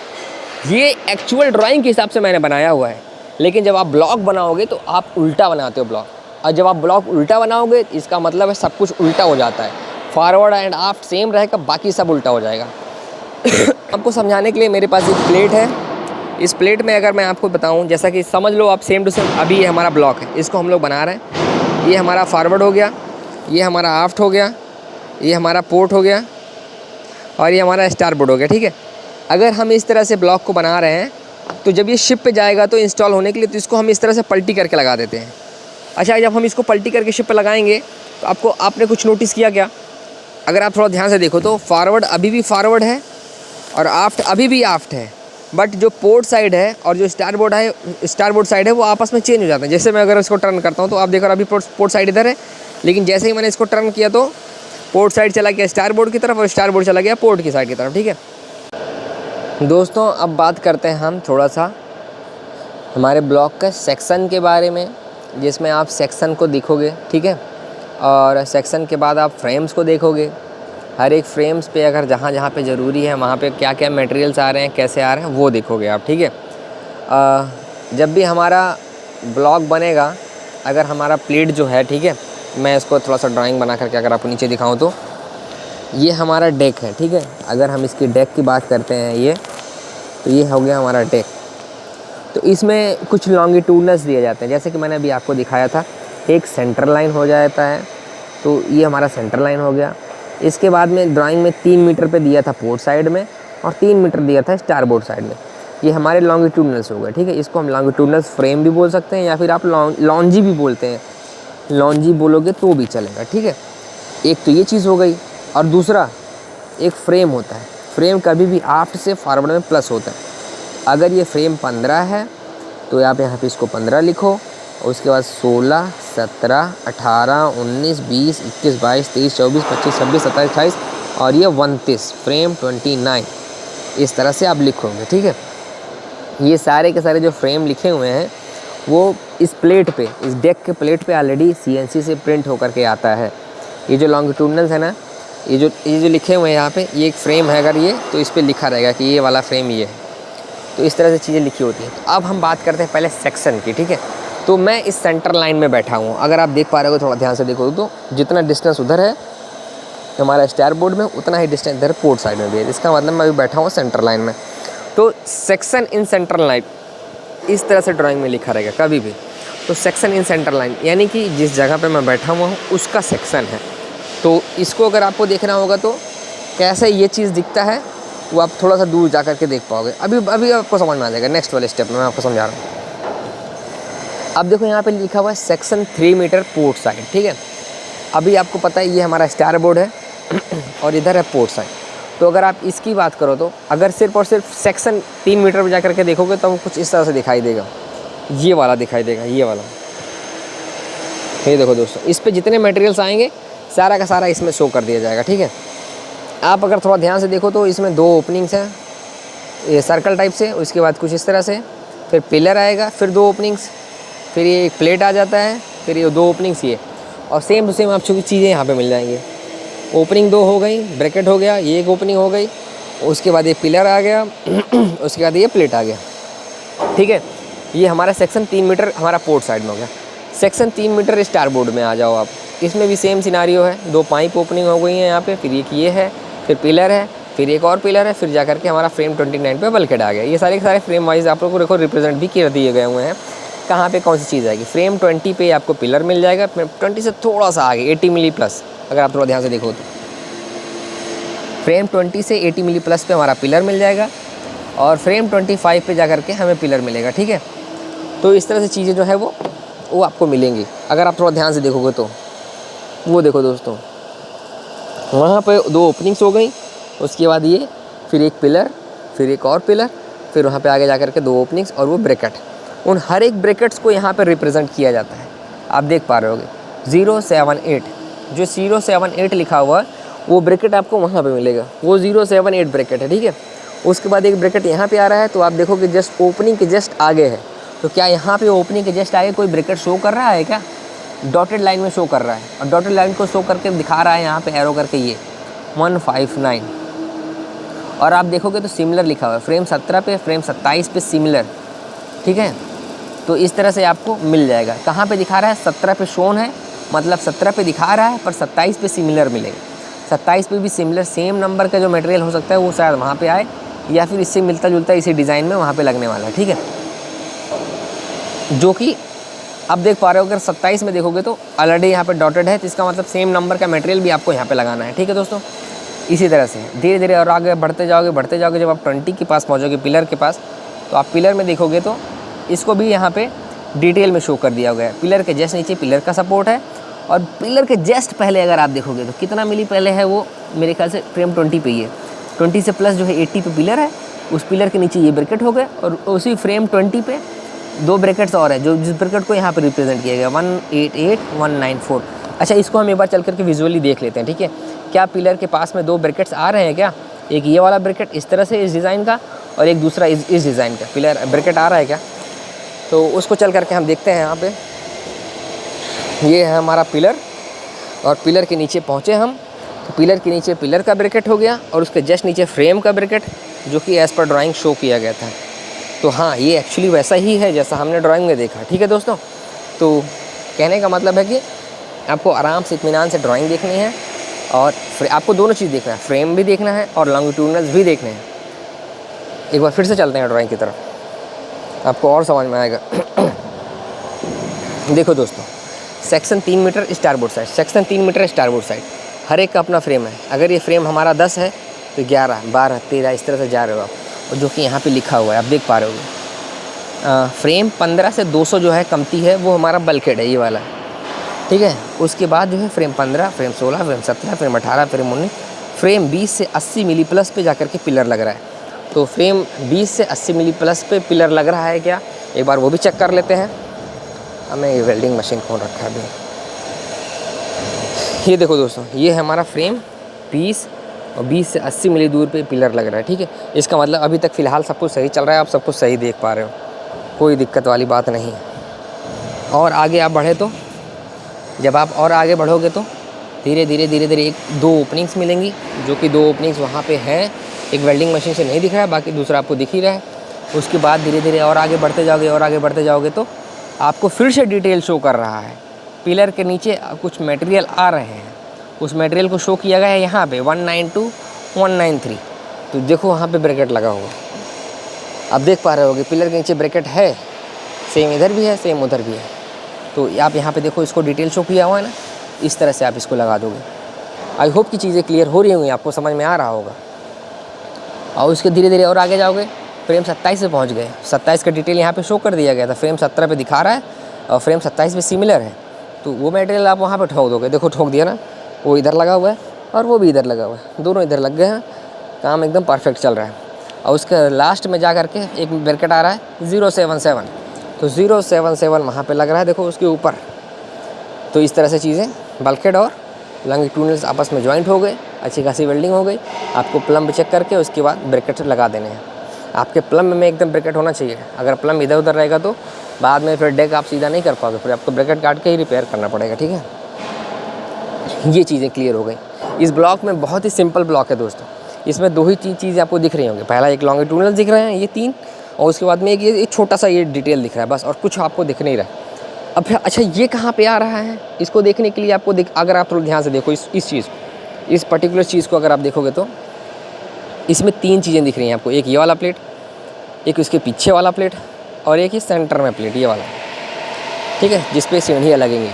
ये एक्चुअल ड्राइंग के हिसाब से मैंने बनाया हुआ है, लेकिन जब आप ब्लॉग बनाओगे तो आप उल्टा बनाते हो ब्लॉग। और जब आप ब्लॉग उल्टा बनाओगे इसका मतलब है सब कुछ उल्टा हो जाता है। फॉरवर्ड एंड आफ्ट सेम रहेगा, बाकी सब उल्टा हो जाएगा। आपको समझाने के लिए मेरे पास एक प्लेट है। इस प्लेट में अगर मैं आपको बताऊं, जैसा कि समझ लो आप सेम टू सेम, अभी ये हमारा ब्लॉक है, इसको हम लोग बना रहे हैं। ये हमारा फॉरवर्ड हो गया, ये हमारा आफ्ट हो गया, ये हमारा पोर्ट हो गया और ये हमारा स्टारबोर्ड हो गया, ठीक है। अगर हम इस तरह से ब्लॉक को बना रहे हैं तो जब ये शिप पे जाएगा तो इंस्टॉल होने के लिए, तो इसको हम इस तरह से पलटी करके लगा देते हैं। अच्छा, जब हम इसको पलटी करके शिप पे लगाएंगे तो आपने कुछ नोटिस किया क्या? अगर आप थोड़ा ध्यान से देखो तो फॉरवर्ड अभी भी फॉरवर्ड है और आफ्ट अभी भी आफ्ट है, बट जो पोर्ट साइड है और जो स्टारबोर्ड साइड है वो आपस में चेंज हो जाते हैं। जैसे मैं अगर इसको टर्न करता हूँ तो आप देखो अभी पोर्ट साइड इधर है, लेकिन जैसे ही मैंने इसको टर्न किया तो पोर्ट साइड चला गया स्टारबोर्ड की तरफ और स्टारबोर्ड चला गया पोर्ट की साइड की तरफ, ठीक है दोस्तों। अब बात करते हैं हम थोड़ा सा हमारे ब्लॉक के सेक्शन के बारे में, जिसमें आप सेक्शन को देखोगे, ठीक है, और सेक्शन के बाद आप फ्रेम्स को देखोगे। हर एक फ्रेम्स पे अगर जहाँ जहाँ पे ज़रूरी है वहाँ पे क्या क्या मटेरियल्स आ रहे हैं, कैसे आ रहे हैं, वो देखोगे आप, ठीक है। जब भी हमारा ब्लॉक बनेगा, अगर हमारा प्लेट जो है, ठीक है, मैं इसको थोड़ा सा ड्राइंग बना करके अगर आपको नीचे दिखाऊं तो ये हमारा डेक है, ठीक है। अगर हम इसकी डेक की बात करते हैं ये, तो ये हो गया हमारा डेक। तो इसमें कुछ लॉन्गिट्यूडनस दिए जाते हैं, जैसे कि मैंने अभी आपको दिखाया था, एक सेंटर लाइन हो जाता है, तो ये हमारा सेंटर लाइन हो गया। इसके बाद में ड्राइंग में 3 मीटर पे दिया था पोर्ट साइड में और 3 मीटर दिया था स्टारबोर्ड साइड में। ये हमारे लॉन्गिट्यूडनल्स हो गए, ठीक है। इसको हम लॉन्गिट्यूडनल्स फ्रेम भी बोल सकते हैं या फिर आप लॉन्जी भी बोलते हैं, लॉन्जी बोलोगे तो भी चलेगा, ठीक है। एक तो ये चीज़ हो गई। और दूसरा एक फ्रेम होता है, फ्रेम कभी भी आफ्ट से फॉरवर्ड में प्लस होता है। अगर ये फ्रेम 15 है तो आप यहाँ पे इसको 15 लिखो, और उसके बाद 16, 17, 18, 19, 20, 21, 22, 23, 24, 25, 26, 27, 28 और ये 29, फ्रेम 29, इस तरह से आप लिखोगे। ठीक है, ये सारे के सारे जो फ्रेम लिखे हुए हैं वो इस प्लेट पे, इस डेक के प्लेट पे ऑलरेडी CNC से प्रिंट होकर के आता है। ये जो लॉन्गिट्यूडनल्स है ना, ये जो लिखे हुए हैं यहाँ पे, ये एक फ्रेम है, अगर ये तो इस पर लिखा रहेगा कि ये वाला फ्रेम ये है। तो इस तरह से चीज़ें लिखी होती हैं। तो अब हम बात करते हैं पहले सेक्शन की। ठीक है, तो मैं इस सेंटर लाइन में बैठा हूँ, अगर आप देख पा रहे हो, थोड़ा ध्यान से देखो तो जितना डिस्टेंस उधर है हमारा स्टार बोर्ड में, उतना ही डिस्टेंस इधर पोर्ट साइड में भी है। इसका मतलब मैं अभी बैठा हूँ सेंटर लाइन में। तो सेक्शन इन सेंटर लाइन इस तरह से ड्राइंग में लिखा रहेगा कभी भी। तो सेक्शन इन सेंटर लाइन यानी कि जिस जगह पे मैं बैठा हुआ हूँ उसका सेक्शन है। तो इसको अगर आपको देखना होगा तो कैसे ये चीज़ दिखता है वो आप थोड़ा सा दूर जा कर के देख पाओगे। अभी आपको समझ में आ जाएगा नेक्स्ट वाले स्टेप में, मैं आपको समझा रहा हूँ। अब देखो यहाँ पे लिखा हुआ है सेक्शन 3 मीटर पोर्ट साइड। ठीक है, अभी आपको पता है ये हमारा स्टार बोर्ड है और इधर है पोर्ट साइड। तो अगर आप इसकी बात करो तो अगर सिर्फ और सिर्फ सेक्शन 3 मीटर पर जा करके देखोगे तो कुछ इस तरह से दिखाई देगा, ये वाला दिखाई देगा, ये वाला। ये देखो दोस्तों, इस पे जितने मटेरियल्स आएंगे सारा का सारा इसमें शो कर दिया जाएगा। ठीक है, आप अगर थोड़ा ध्यान से देखो तो इसमें 2 ओपनिंग्स हैं, ये सर्कल टाइप से, उसके बाद कुछ इस तरह से, फिर पिलर आएगा, फिर 2 ओपनिंग्स, फिर ये एक प्लेट आ जाता है, फिर ये 2 ओपनिंग्स ये, और सेम टू सेम आपको चीज़ें यहाँ पे मिल जाएंगी। ओपनिंग 2 हो गई, ब्रैकेट हो गया, ये एक ओपनिंग हो गई, उसके बाद ये पिलर आ गया उसके बाद ये प्लेट आ गया। ठीक है, ये हमारा सेक्शन 3 मीटर हमारा पोर्ट साइड में हो गया। सेक्शन 3 मीटर स्टार बोर्ड में आ जाओ आप, इसमें भी सेम सिनारियो है, 2 पाइप ओपनिंग हो गई हैं यहाँ पे, फिर एक ये है, फिर पिलर है, फिर एक और पिलर है, फिर जा करके हमारा फ्रेम 29 पे बल्कहेड आ गया। ये सारे के सारे फ्रेम वाइज आप लोगों को देखो रिप्रेजेंट भी कर दिए गए हुए हैं, कहाँ पे कौन सी चीज़ आएगी। फ्रेम 20 पे आपको पिलर मिल जाएगा, 20 से थोड़ा सा आगे 80 मिली प्लस, अगर आप थोड़ा ध्यान से देखो तो फ्रेम 20 से 80 मिली प्लस पे हमारा पिलर मिल जाएगा, और फ्रेम 25 पे जा करके हमें पिलर मिलेगा। ठीक है, तो इस तरह से चीज़ें जो है वो आपको मिलेंगी अगर आप थोड़ा ध्यान से देखोगे तो। वो देखो दोस्तों, वहाँ पे 2 ओपनिंग्स हो गई, उसके बाद ये, फिर एक पिलर, फिर एक और पिलर, फिर वहाँ पे आगे जा कर के 2 ओपनिंग्स और वो ब्रैकेट। उन हर एक ब्रैकेट्स को यहाँ पे रिप्रेजेंट किया जाता है, आप देख पा रहे होगे 078, जो 078 लिखा हुआ है वो ब्रैकेट आपको वहाँ पे मिलेगा, वो 078 ब्रैकेट है। ठीक है, उसके बाद एक ब्रैकेट यहाँ पे आ रहा है, तो आप देखोगे जस्ट ओपनिंग के जस्ट आगे है। तो क्या यहाँ पे ओपनिंग के जस्ट आगे कोई ब्रैकेट शो कर रहा है क्या? डॉटेड लाइन में शो कर रहा है, और डॉटेड लाइन को शो करके दिखा रहा है यहाँ पे एरो करके ये 159। और आप देखोगे तो सिमिलर लिखा हुआ है, फ्रेम 17 पे, फ्रेम 27 पे सिमिलर। ठीक है, तो इस तरह से आपको मिल जाएगा। कहाँ पे दिखा रहा है? 17 पे शोन है, मतलब 17 पे दिखा रहा है, पर 27 पे सिमिलर मिलेगा। 27 पे भी सिमिलर सेम नंबर का जो मटेरियल हो सकता है वो शायद वहाँ पे आए, या फिर इससे मिलता जुलता इसी डिज़ाइन में वहाँ पे लगने वाला है। ठीक है, जो कि आप देख पा रहे हो, अगर 27 में देखोगे तो ऑलरेडी यहाँ पे डॉटेड है, तो इसका मतलब सेम नंबर का मटेरियल भी आपको यहाँ पे लगाना है। ठीक है दोस्तों, इसी तरह से धीरे धीरे और आगे बढ़ते जाओगे, जब आप 20 के पास पहुँचोगे, पिलर के पास, तो आप पिलर में देखोगे तो इसको भी यहाँ पे डिटेल में शो कर दिया गया है। पिलर के जस्ट नीचे पिलर का सपोर्ट है, और पिलर के जस्ट पहले अगर आप देखोगे तो कितना मिली पहले है, वो मेरे ख्याल से फ्रेम 20 पे ही है। 20 से प्लस जो है 80 पे पिलर है, उस पिलर के नीचे ये ब्रैकेट हो गए, और उसी फ्रेम 20 पे 2 ब्रैकेट्स और है, जो जिस ब्रैकेट को यहाँ पे रिप्रेजेंट किया गया 188, 194। अच्छा, इसको हम एक बार चल करके विजुअली देख लेते हैं। ठीक है, क्या पिलर के पास में 2 ब्रैकेट्स आ रहे हैं क्या? एक ये वाला ब्रैकेट इस तरह से इस डिज़ाइन का, और एक दूसरा इस डिज़ाइन का पिलर ब्रैकेट आ रहा है क्या? तो उसको चल करके हम देखते हैं। यहाँ पे ये है हमारा पिलर, और पिलर के नीचे पहुँचे हम, तो पिलर के नीचे पिलर का ब्रैकेट हो गया, और उसके जस्ट नीचे फ्रेम का ब्रैकेट, जो कि एज़ पर ड्राइंग शो किया गया था। तो हाँ, ये एक्चुअली वैसा ही है जैसा हमने ड्राइंग में देखा। ठीक है दोस्तों, तो कहने का मतलब है कि आपको आराम से इत्मीनान से ड्राइंग देखनी है, और आपको दोनों चीज़ देखना है, फ्रेम भी देखना है और लॉन्गिट्यूडनल्स भी देखने हैं। एक बार फिर से चलते हैं ड्राइंग की तरफ, आपको और समझ में आएगा। देखो दोस्तों, section 3 metre starboard side, section 3 metre starboard side, हर एक का अपना फ्रेम है। अगर ये फ्रेम हमारा 10 है तो 11, 12, 13 इस तरह से जा रहे हो आप, और जो कि यहाँ पे लिखा हुआ है आप देख पा रहे हो। फ्रेम 15 से 200 जो है कमती है, वो हमारा बल्कहेड है, ये वाला। ठीक है। उसके बाद जो है frame 15, frame 16, frame 17, frame 18, frame 19, frame 20 से 80 मिली प्लस पे जा कर के पिलर लग रहा है। तो फ्रेम 20 से 80 मिली प्लस पे पिलर लग रहा है क्या, एक बार वो भी चेक कर लेते हैं। हमें ये वेल्डिंग मशीन खोल रखा है अभी। ये देखो दोस्तों, ये है हमारा फ्रेम 20 और 20 से 80 मिली दूर पे पिलर लग रहा है। ठीक है, इसका मतलब अभी तक फ़िलहाल सब कुछ सही चल रहा है, आप सब कुछ सही देख पा रहे हो, कोई दिक्कत वाली बात नहीं है। और आगे आप बढ़े तो, जब आप और आगे बढ़ोगे तो धीरे धीरे धीरे धीरे एक 2 ओपनिंग्स मिलेंगी, जो कि 2 ओपनिंग्स वहाँ पे हैं। एक वेल्डिंग मशीन से नहीं दिख रहा है, बाकी दूसरा आपको दिख ही रहा है। उसके बाद धीरे धीरे और आगे बढ़ते जाओगे और आगे बढ़ते जाओगे तो आपको फिर से डिटेल शो कर रहा है। पिलर के नीचे कुछ मटेरियल आ रहे हैं, उस मटेरियल को शो किया गया है यहाँ पे 192, 193। तो देखो वहाँ पे ब्रैकेट लगा हुआ, आप देख पा रहे होगे पिलर के नीचे ब्रैकेट है, सेम इधर भी है, सेम उधर भी है। तो आप यहाँ पे देखो, इसको डिटेल शो किया हुआ है ना, इस तरह से आप इसको लगा दोगे। आई होप कि चीज़ें क्लियर हो रही होंगी, आपको समझ में आ रहा होगा। और उसके धीरे धीरे और आगे जाओगे, फ्रेम 27 पे पहुँच गए। 27 का डिटेल यहाँ पे शो कर दिया गया था, फ्रेम 17 पे दिखा रहा है और फ्रेम 27 पे सिमिलर है। तो वो मटेरियल आप वहाँ पे ठोक दोगे। देखो ठोक दिया ना, वो इधर लगा हुआ है और वो भी इधर लगा हुआ है, दोनों इधर लग गए हैं, काम एकदम परफेक्ट चल रहा है। और उसके लास्ट में जा करके एक ब्रैकेट आ रहा है 077, तो 077 वहाँ पे लग रहा है, देखो उसके ऊपर। तो इस तरह से चीज़ें बल्कहेड और लॉन्गिट्यूडनल्स आपस में ज्वाइंट हो गए, अच्छी खासी वेल्डिंग हो गई। आपको प्लम्ब चेक करके उसके बाद ब्रैकेट लगा देने हैं। आपके प्लम्ब में एकदम ब्रैकेट होना चाहिए, अगर प्लम्ब इधर उधर रहेगा तो बाद में फिर डेक आप सीधा नहीं कर पाओगे, फिर आपको ब्रैकेट काट के ही रिपेयर करना पड़ेगा। ठीक है, ये चीज़ें क्लियर हो गई। इस ब्लॉक में बहुत ही सिंपल ब्लॉक है दोस्तों, इसमें 2 ही चीज़ें आपको दिख रही होंगी। पहला एक लॉन्गिट्यूडनल दिख रहे हैं ये 3, और उसके बाद में एक छोटा सा ये डिटेल दिख रहा है बस, और कुछ आपको दिख नहीं रहा। अब अच्छा, ये कहाँ पे आ रहा है, इसको देखने के लिए आपको अगर आप थोड़ा ध्यान से देखो इस चीज़ को, इस पर्टिकुलर चीज़ को अगर आप देखोगे तो इसमें 3 चीज़ें दिख रही हैं आपको। एक ये वाला प्लेट, एक उसके पीछे वाला प्लेट, और एक ही सेंटर में प्लेट, ये वाला। ठीक है, जिस पे सीढ़ियाँ लगेंगी।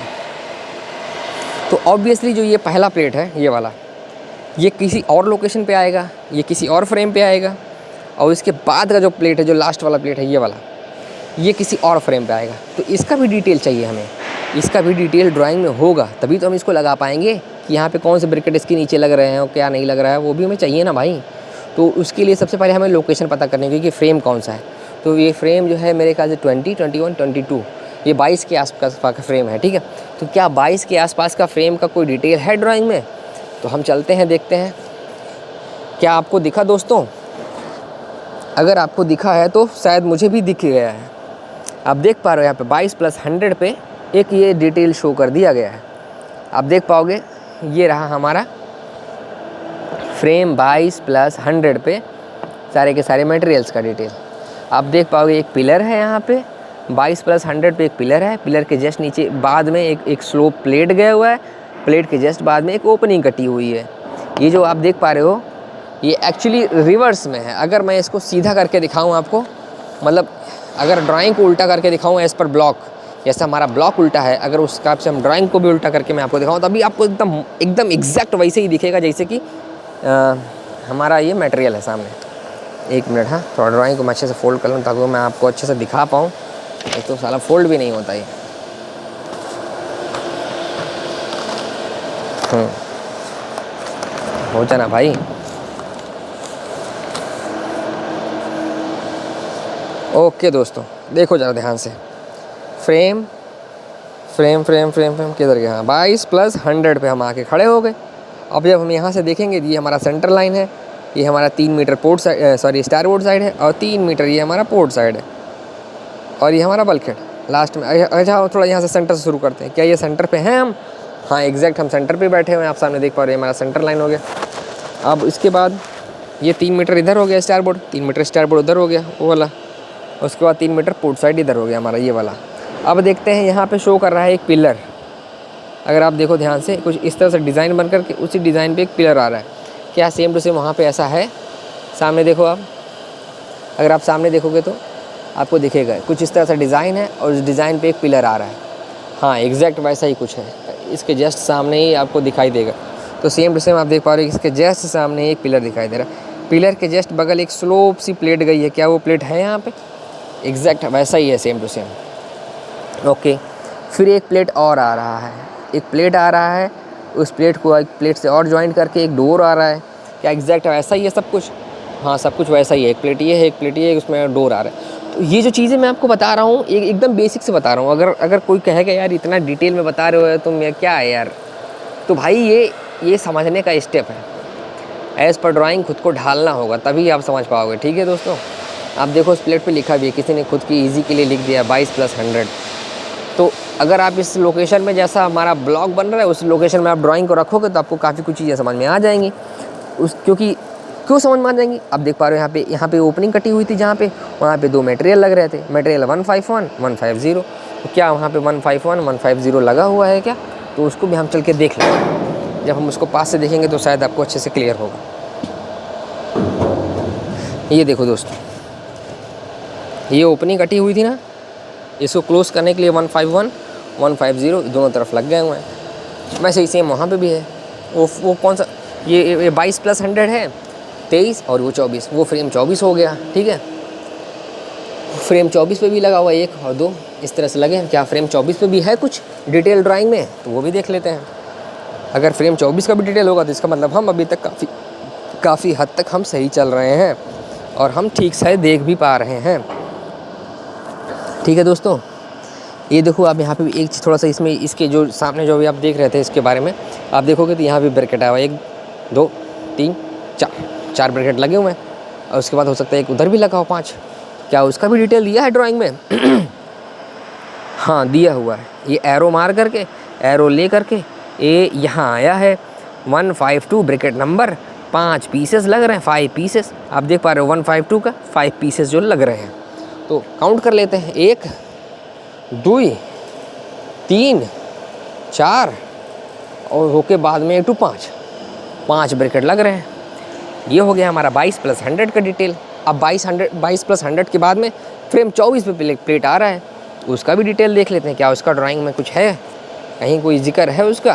तो ऑब्वियसली जो ये पहला प्लेट है, ये वाला, ये किसी और लोकेशन पे आएगा, ये किसी और फ्रेम पे आएगा। और इसके बाद का जो प्लेट है, जो लास्ट वाला प्लेट है, ये वाला, ये किसी और फ्रेम पे आएगा। तो इसका भी डिटेल चाहिए हमें, इसका भी डिटेल ड्राइंग में होगा, तभी तो हम इसको लगा पाएंगे कि यहाँ पे कौन से ब्रैकेट इसके नीचे लग रहे हैं और क्या नहीं लग रहा है, वो भी हमें चाहिए ना भाई। तो उसके लिए सबसे पहले हमें लोकेशन पता करनी होगी कि फ्रेम कौन सा है। तो ये फ्रेम जो है मेरे ख्याल से 20, 21, 22, ये 22 के आसपास का फ्रेम है। ठीक है, तो क्या 22 के आसपास का फ्रेम का कोई डिटेल है ड्राइंग में? तो हम चलते हैं, देखते हैं। क्या आपको दिखा दोस्तों? अगर आपको दिखा है तो शायद मुझे भी दिख गया है। आप देख पा रहे हो यहाँ पे 22 + 100 पे एक ये डिटेल शो कर दिया गया है। आप देख पाओगे, ये रहा हमारा फ्रेम 22 + 100 पे सारे के सारे मटेरियल्स का डिटेल। आप देख पाओगे एक पिलर है यहाँ पे, 22 + 100 पे एक पिलर है। पिलर के जस्ट नीचे बाद में एक स्लोप प्लेट गया हुआ है, प्लेट के जस्ट बाद में एक ओपनिंग कटी हुई है। ये जो आप देख पा रहे हो, ये एक्चुअली रिवर्स में है। अगर मैं इसको सीधा करके दिखाऊँ आपको, मतलब अगर ड्राइंग को उल्टा करके दिखाऊँ एज़ पर ब्लॉक, जैसा हमारा ब्लॉक उल्टा है, अगर उस हिसाब से हम ड्राइंग को भी उल्टा करके मैं आपको दिखाऊँ, तभी आपको एकदम एग्जैक्ट वैसे ही दिखेगा जैसे कि हमारा ये मटेरियल है सामने। 1 मिनट, हाँ, थोड़ा ड्राइंग को मैं अच्छे से फोल्ड कर लूँ ताकि मैं आपको अच्छे से दिखा पाऊँ। एक तो साला फोल्ड भी नहीं होता ये। हो जाना भाई। ओके दोस्तों, देखो ज़रा ध्यान से, frame frame frame frame frame किधर गया? हाँ, 22 + 100 पे हम आके खड़े हो गए। अब जब हम यहाँ से देखेंगे, ये हमारा सेंटर लाइन है, ये हमारा 3 metre port side, sorry starboard side है, और 3 मीटर ये हमारा पोर्ट साइड है, और ये हमारा बल्कहेड लास्ट में। अच्छा, थोड़ा यहाँ से सेंटर से शुरू करते हैं। क्या ये सेंटर पे हैं हम? हाँ, एग्जैक्ट हम सेंटर पे बैठे हुए हैं। आप सामने देख पा रहे हैं, हमारा सेंटर लाइन हो गया। अब इसके बाद ये 3 मीटर इधर हो गया स्टारबोर्ड, 3 मीटर स्टारबोर्ड उधर हो गया वो वाला, उसके बाद 3 मीटर पोर्ट साइड इधर हो गया हमारा ये वाला। अब देखते हैं, यहाँ पे शो कर रहा है एक पिलर। अगर आप देखो ध्यान से, कुछ इस तरह से डिज़ाइन बनकर के उसी डिज़ाइन पे एक पिलर आ रहा है। क्या सेम टू सेम वहाँ पे ऐसा है? सामने देखो आप, अगर आप सामने देखोगे तो आपको दिखेगा कुछ इस तरह से डिज़ाइन है, और उस डिज़ाइन पे एक पिलर आ रहा है। हाँ, एग्जैक्ट वैसा ही कुछ है, इसके जस्ट सामने ही आपको दिखाई देगा। तो सेम टू सेम आप देख पा रहे हो, इसके जस्ट सामने एक पिलर दिखाई दे रहा है। पिलर के जस्ट बगल एक स्लोप सी प्लेट गई है। क्या वो प्लेट है यहाँ पे? एग्जैक्ट वैसा ही है, सेम टू सेम। ओके, फिर एक प्लेट और आ रहा है, एक प्लेट आ रहा है, उस प्लेट को एक प्लेट से और जॉइंट करके एक डोर आ रहा है। क्या एग्जैक्ट वैसा ही है सब कुछ? हाँ, सब कुछ वैसा ही है। एक प्लेट ये है, एक प्लेट ये है, उसमें डोर आ रहा है। तो ये जो चीज़ें मैं आपको बता रहा हूँ एकदम बेसिक से बता रहा हूँ। अगर कोई कहेगा यार इतना डिटेल में बता रहे हो तुम, ये क्या है यार, तो भाई ये समझने का स्टेप है। एज़ पर ड्राइंग खुद को ढालना होगा, तभी आप समझ पाओगे। ठीक है दोस्तों, आप देखो उस प्लेट पे लिखा भी है, किसी ने खुद की ईजी के लिए लिख दिया 22+100। तो अगर आप इस लोकेशन में, जैसा हमारा ब्लॉग बन रहा है, उस लोकेशन में आप ड्राइंग को रखोगे तो आपको काफ़ी कुछ चीज़ें समझ में आ जाएंगी। क्यों समझ में आ जाएंगी? आप देख पा रहे हो यहाँ पे ओपनिंग कटी हुई थी, जहाँ पे वहाँ पे 2 मटेरियल लग रहे थे। मटेरियल 151, 150। तो क्या वहाँ पे 151, 150 लगा हुआ है क्या? तो उसको भी हम चल के देख लेंगे। जब हम उसको पास से देखेंगे तो शायद आपको अच्छे से क्लियर होगा। ये देखो दोस्तों, ये ओपनिंग कटी हुई थी ना, इसको क्लोज़ करने के लिए 151, 150 दोनों तरफ लग गए हुए हैं। वैसे ही सेम वहाँ पे भी है। वो कौन सा, ये 22+100 है, 23 और वो 24, वो फ्रेम 24 हो गया। ठीक है, फ्रेम 24 पे भी लगा हुआ है, 1 और 2 इस तरह से लगे हैं। क्या फ्रेम 24 पे भी है कुछ डिटेल ड्राइंग में? तो वो भी देख लेते हैं। अगर फ्रेम 24 का भी डिटेल होगा तो इसका मतलब हम अभी तक काफ़ी हद तक हम सही चल रहे हैं और हम ठीक से देख भी पा रहे हैं। ठीक है दोस्तों, ये देखो आप यहाँ पे भी एक चीज़ थोड़ा सा इसमें, इसके जो सामने जो भी आप देख रहे थे इसके बारे में आप देखोगे तो यहाँ भी ब्रैकेट आया हुआ है, 1 2 3 4 ब्रैकेट लगे हुए हैं। और उसके बाद हो सकता है एक उधर भी लगा हो 5। क्या उसका भी डिटेल दिया है ड्राइंग में? हाँ, दिया हुआ है। ये एरो मार करके, एरो ले करके ये यहाँ आया है 152 ब्रैकेट नंबर, 5 पीसेस लग रहे हैं, 5 पीसेस आप देख पा रहे हो। 152 का 5 पीसेस जो लग रहे हैं, तो काउंट कर लेते हैं। 1 2 3 4 और होके बाद में 1 2 5 ब्रैकेट लग रहे हैं। ये हो गया हमारा 22+100 का डिटेल। अब 22+100 के बाद में फ्रेम 24 पे प्लेट आ रहा है, उसका भी डिटेल देख लेते हैं। क्या उसका ड्राइंग में कुछ है, कहीं कोई जिक्र है उसका?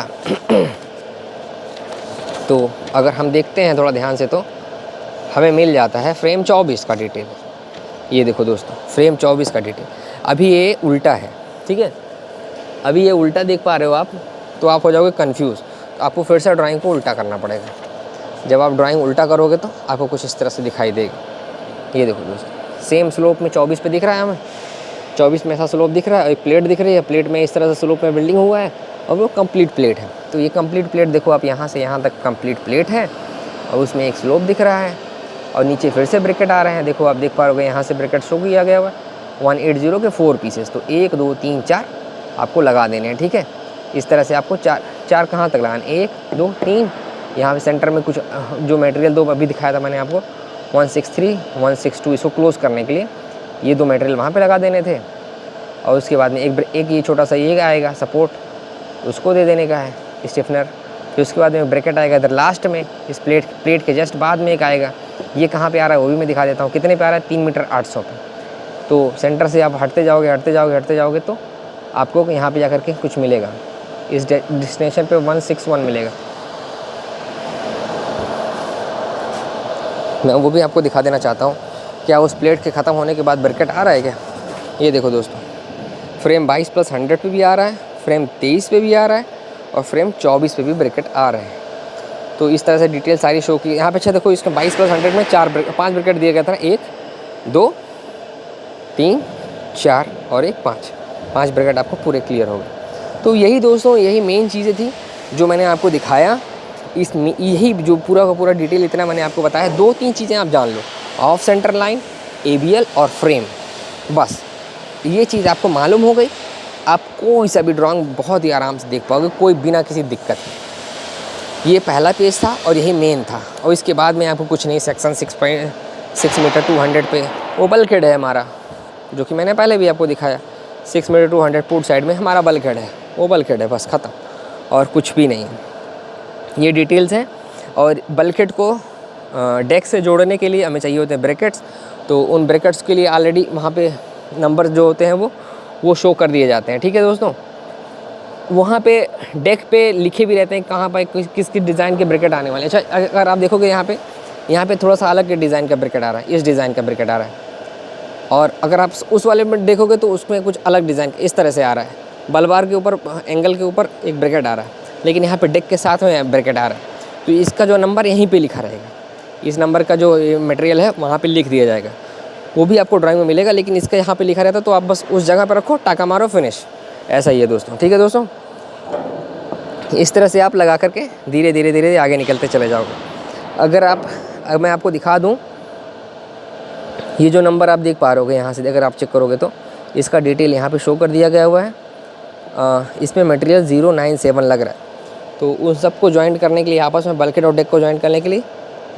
तो अगर हम देखते हैं थोड़ा ध्यान से तो हमें मिल जाता है फ्रेम 24 का डिटेल। ये देखो दोस्तों, फ्रेम 24 का डिटेल। अभी ये उल्टा है, ठीक है, अभी ये उल्टा देख पा रहे हो आप, तो आप हो जाओगे कंफ्यूज। तो आपको फिर से ड्राइंग को उल्टा करना पड़ेगा। जब आप ड्राइंग उल्टा करोगे तो आपको कुछ इस तरह से दिखाई देगा। ये देखो दोस्तों, सेम स्लोप में 24 पे दिख रहा है हमें, 24 में ऐसा स्लोप दिख रहा है, एक प्लेट दिख रही है, प्लेट में इस तरह से स्लोप में बिल्डिंग हुआ है और वो कंप्लीट प्लेट है। तो ये कंप्लीट प्लेट देखो आप, यहाँ से यहाँ तक कंप्लीट प्लेट है और उसमें एक स्लोप दिख रहा है और नीचे फिर से ब्रैकेट आ रहे हैं। देखो आप देख पा रहे हो, यहाँ से ब्रैकेट शो किया गया हुआ है 180 के 4 पीसेस। तो 1 2 3 4 आपको लगा देने हैं। ठीक है, इस तरह से आपको 4 कहाँ तक लगाने, 1 2 3, यहाँ पे सेंटर में कुछ जो मटेरियल 2 अभी दिखाया था मैंने आपको 163 162, इसको क्लोज़ करने के लिए ये 2 मटेरियल वहाँ पे लगा देने थे। और उसके बाद में एक ये छोटा सा ये आएगा सपोर्ट, उसको दे देने का है स्टिफनर। फिर उसके बाद में ब्रैकेट आएगा इधर लास्ट में, इस प्लेट के जस्ट बाद में एक आएगा। ये कहाँ पे आ रहा है वो भी मैं दिखा देता हूँ, कितने पे आ रहा है, 3 मीटर 800 पे। तो सेंटर से आप हटते जाओगे तो आपको यहाँ पे जाकर के कुछ मिलेगा, इस डेस्टिनेशन पे 161 मिलेगा। मैं वो भी आपको दिखा देना चाहता हूँ। क्या उस प्लेट के ख़त्म होने के बाद ब्रैकेट आ रहा है क्या? ये देखो दोस्तों, फ्रेम 22+100 पे भी आ रहा है, फ्रेम 23 पे भी आ रहा है और फ्रेम 24 पे भी ब्रैकेट आ रहे हैं। तो इस तरह से डिटेल सारी शो की। यहाँ पे अच्छा देखो, इसमें 22+100 में 5 ब्रैकेट दिया गया था ना, 1 2 3 4 और 1 5 ब्रैकेट आपको पूरे क्लियर हो गए। तो यही दोस्तों, यही मेन चीज़ें थी जो मैंने आपको दिखाया। यही जो पूरा का पूरा डिटेल इतना मैंने आपको बताया। 2-3 चीज़ें आप जान लो, ऑफ सेंटर लाइन, ABL और फ्रेम, बस ये चीज़ आपको मालूम हो गई, आप कोई सा भी ड्राइंग बहुत ही आराम से देख पाओगे, कोई बिना किसी दिक्कत के। ये पहला पेज था और यही मेन था। और इसके बाद में आपको कुछ नहीं, सेक्शन 6 मीटर 200 पे वो बल्कहेड है हमारा, जो कि मैंने पहले भी आपको दिखाया। 6 मीटर 200 पुट साइड में हमारा बल्कहेड है, वो बल्कहेड है, बस ख़त्म, और कुछ भी नहीं है। ये डिटेल्स हैं। और बल्कहेड को डेक से जोड़ने के लिए हमें चाहिए होते हैं ब्रैकेट्स। तो उन ब्रैकेट्स के लिए ऑलरेडी वहाँ पे नंबर जो होते हैं वो शो कर दिए जाते हैं। ठीक है दोस्तों, वहाँ पे डेक पे लिखे भी रहते हैं कहाँ पर किस डिज़ाइन के ब्रैकेट आने वाले हैं। अच्छा, अगर आप देखोगे यहाँ पे थोड़ा सा अलग के डिज़ाइन का ब्रैकेट आ रहा है, इस डिज़ाइन का ब्रैकेट आ रहा है। और अगर आप उस वाले में देखोगे तो उसमें कुछ अलग डिज़ाइन इस तरह से आ रहा है। बल बार के ऊपर, एंगल के ऊपर एक ब्रैकेट आ रहा है, लेकिन यहाँ पे डेक के साथ में ब्रैकेट आ रहा है, तो इसका जो नंबर यहीं पे लिखा रहेगा, इस नंबर का जो मटेरियल है वहाँ पे लिख दिया जाएगा, वो भी आपको ड्राइंग में मिलेगा, लेकिन इसका यहाँ पे लिखा रहता है, तो आप बस उस जगह पर रखो, टाका मारो, फिनिश। ऐसा ही है दोस्तों, ठीक है दोस्तों। इस तरह से आप लगा करके धीरे धीरे धीरे आगे निकलते चले जाओगे। अगर मैं आपको दिखा दूँ, ये जो नंबर आप देख पा रहे हो यहाँ से, अगर आप चेक करोगे तो इसका डिटेल यहाँ पे शो कर दिया गया हुआ है। इसमें मटेरियल 097 लग रहा है, तो उन सबको ज्वाइंट करने के लिए, आपस में बल्केट और डेक को ज्वाइंट करने के लिए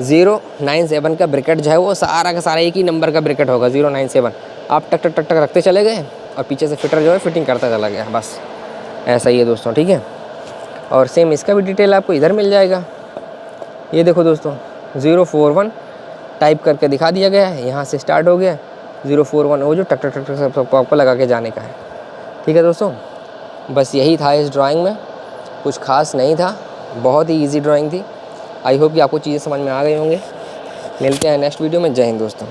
097 का ब्रैकेट जो है वो सारा का सारा एक ही नंबर का ब्रैकेट होगा, 097। आप टक टक टक टक रखते चले गए और पीछे से फिटर जो है फिटिंग करता चला गया, बस ऐसा ही है दोस्तों, ठीक है। और सेम इसका भी डिटेल आपको इधर मिल जाएगा। ये देखो दोस्तों 041 टाइप करके दिखा दिया गया है, यहाँ से स्टार्ट हो गया 041, वो जो टक टक टक टक सब आपको लगा के जाने का है, ठीक है दोस्तों। बस यही था इस ड्राइंग में, कुछ खास नहीं था, बहुत ही इजी ड्राइंग थी। आई होप कि आपको चीज़ें समझ में आ गई होंगे। मिलते हैं नेक्स्ट वीडियो में। जय हिंद दोस्तों।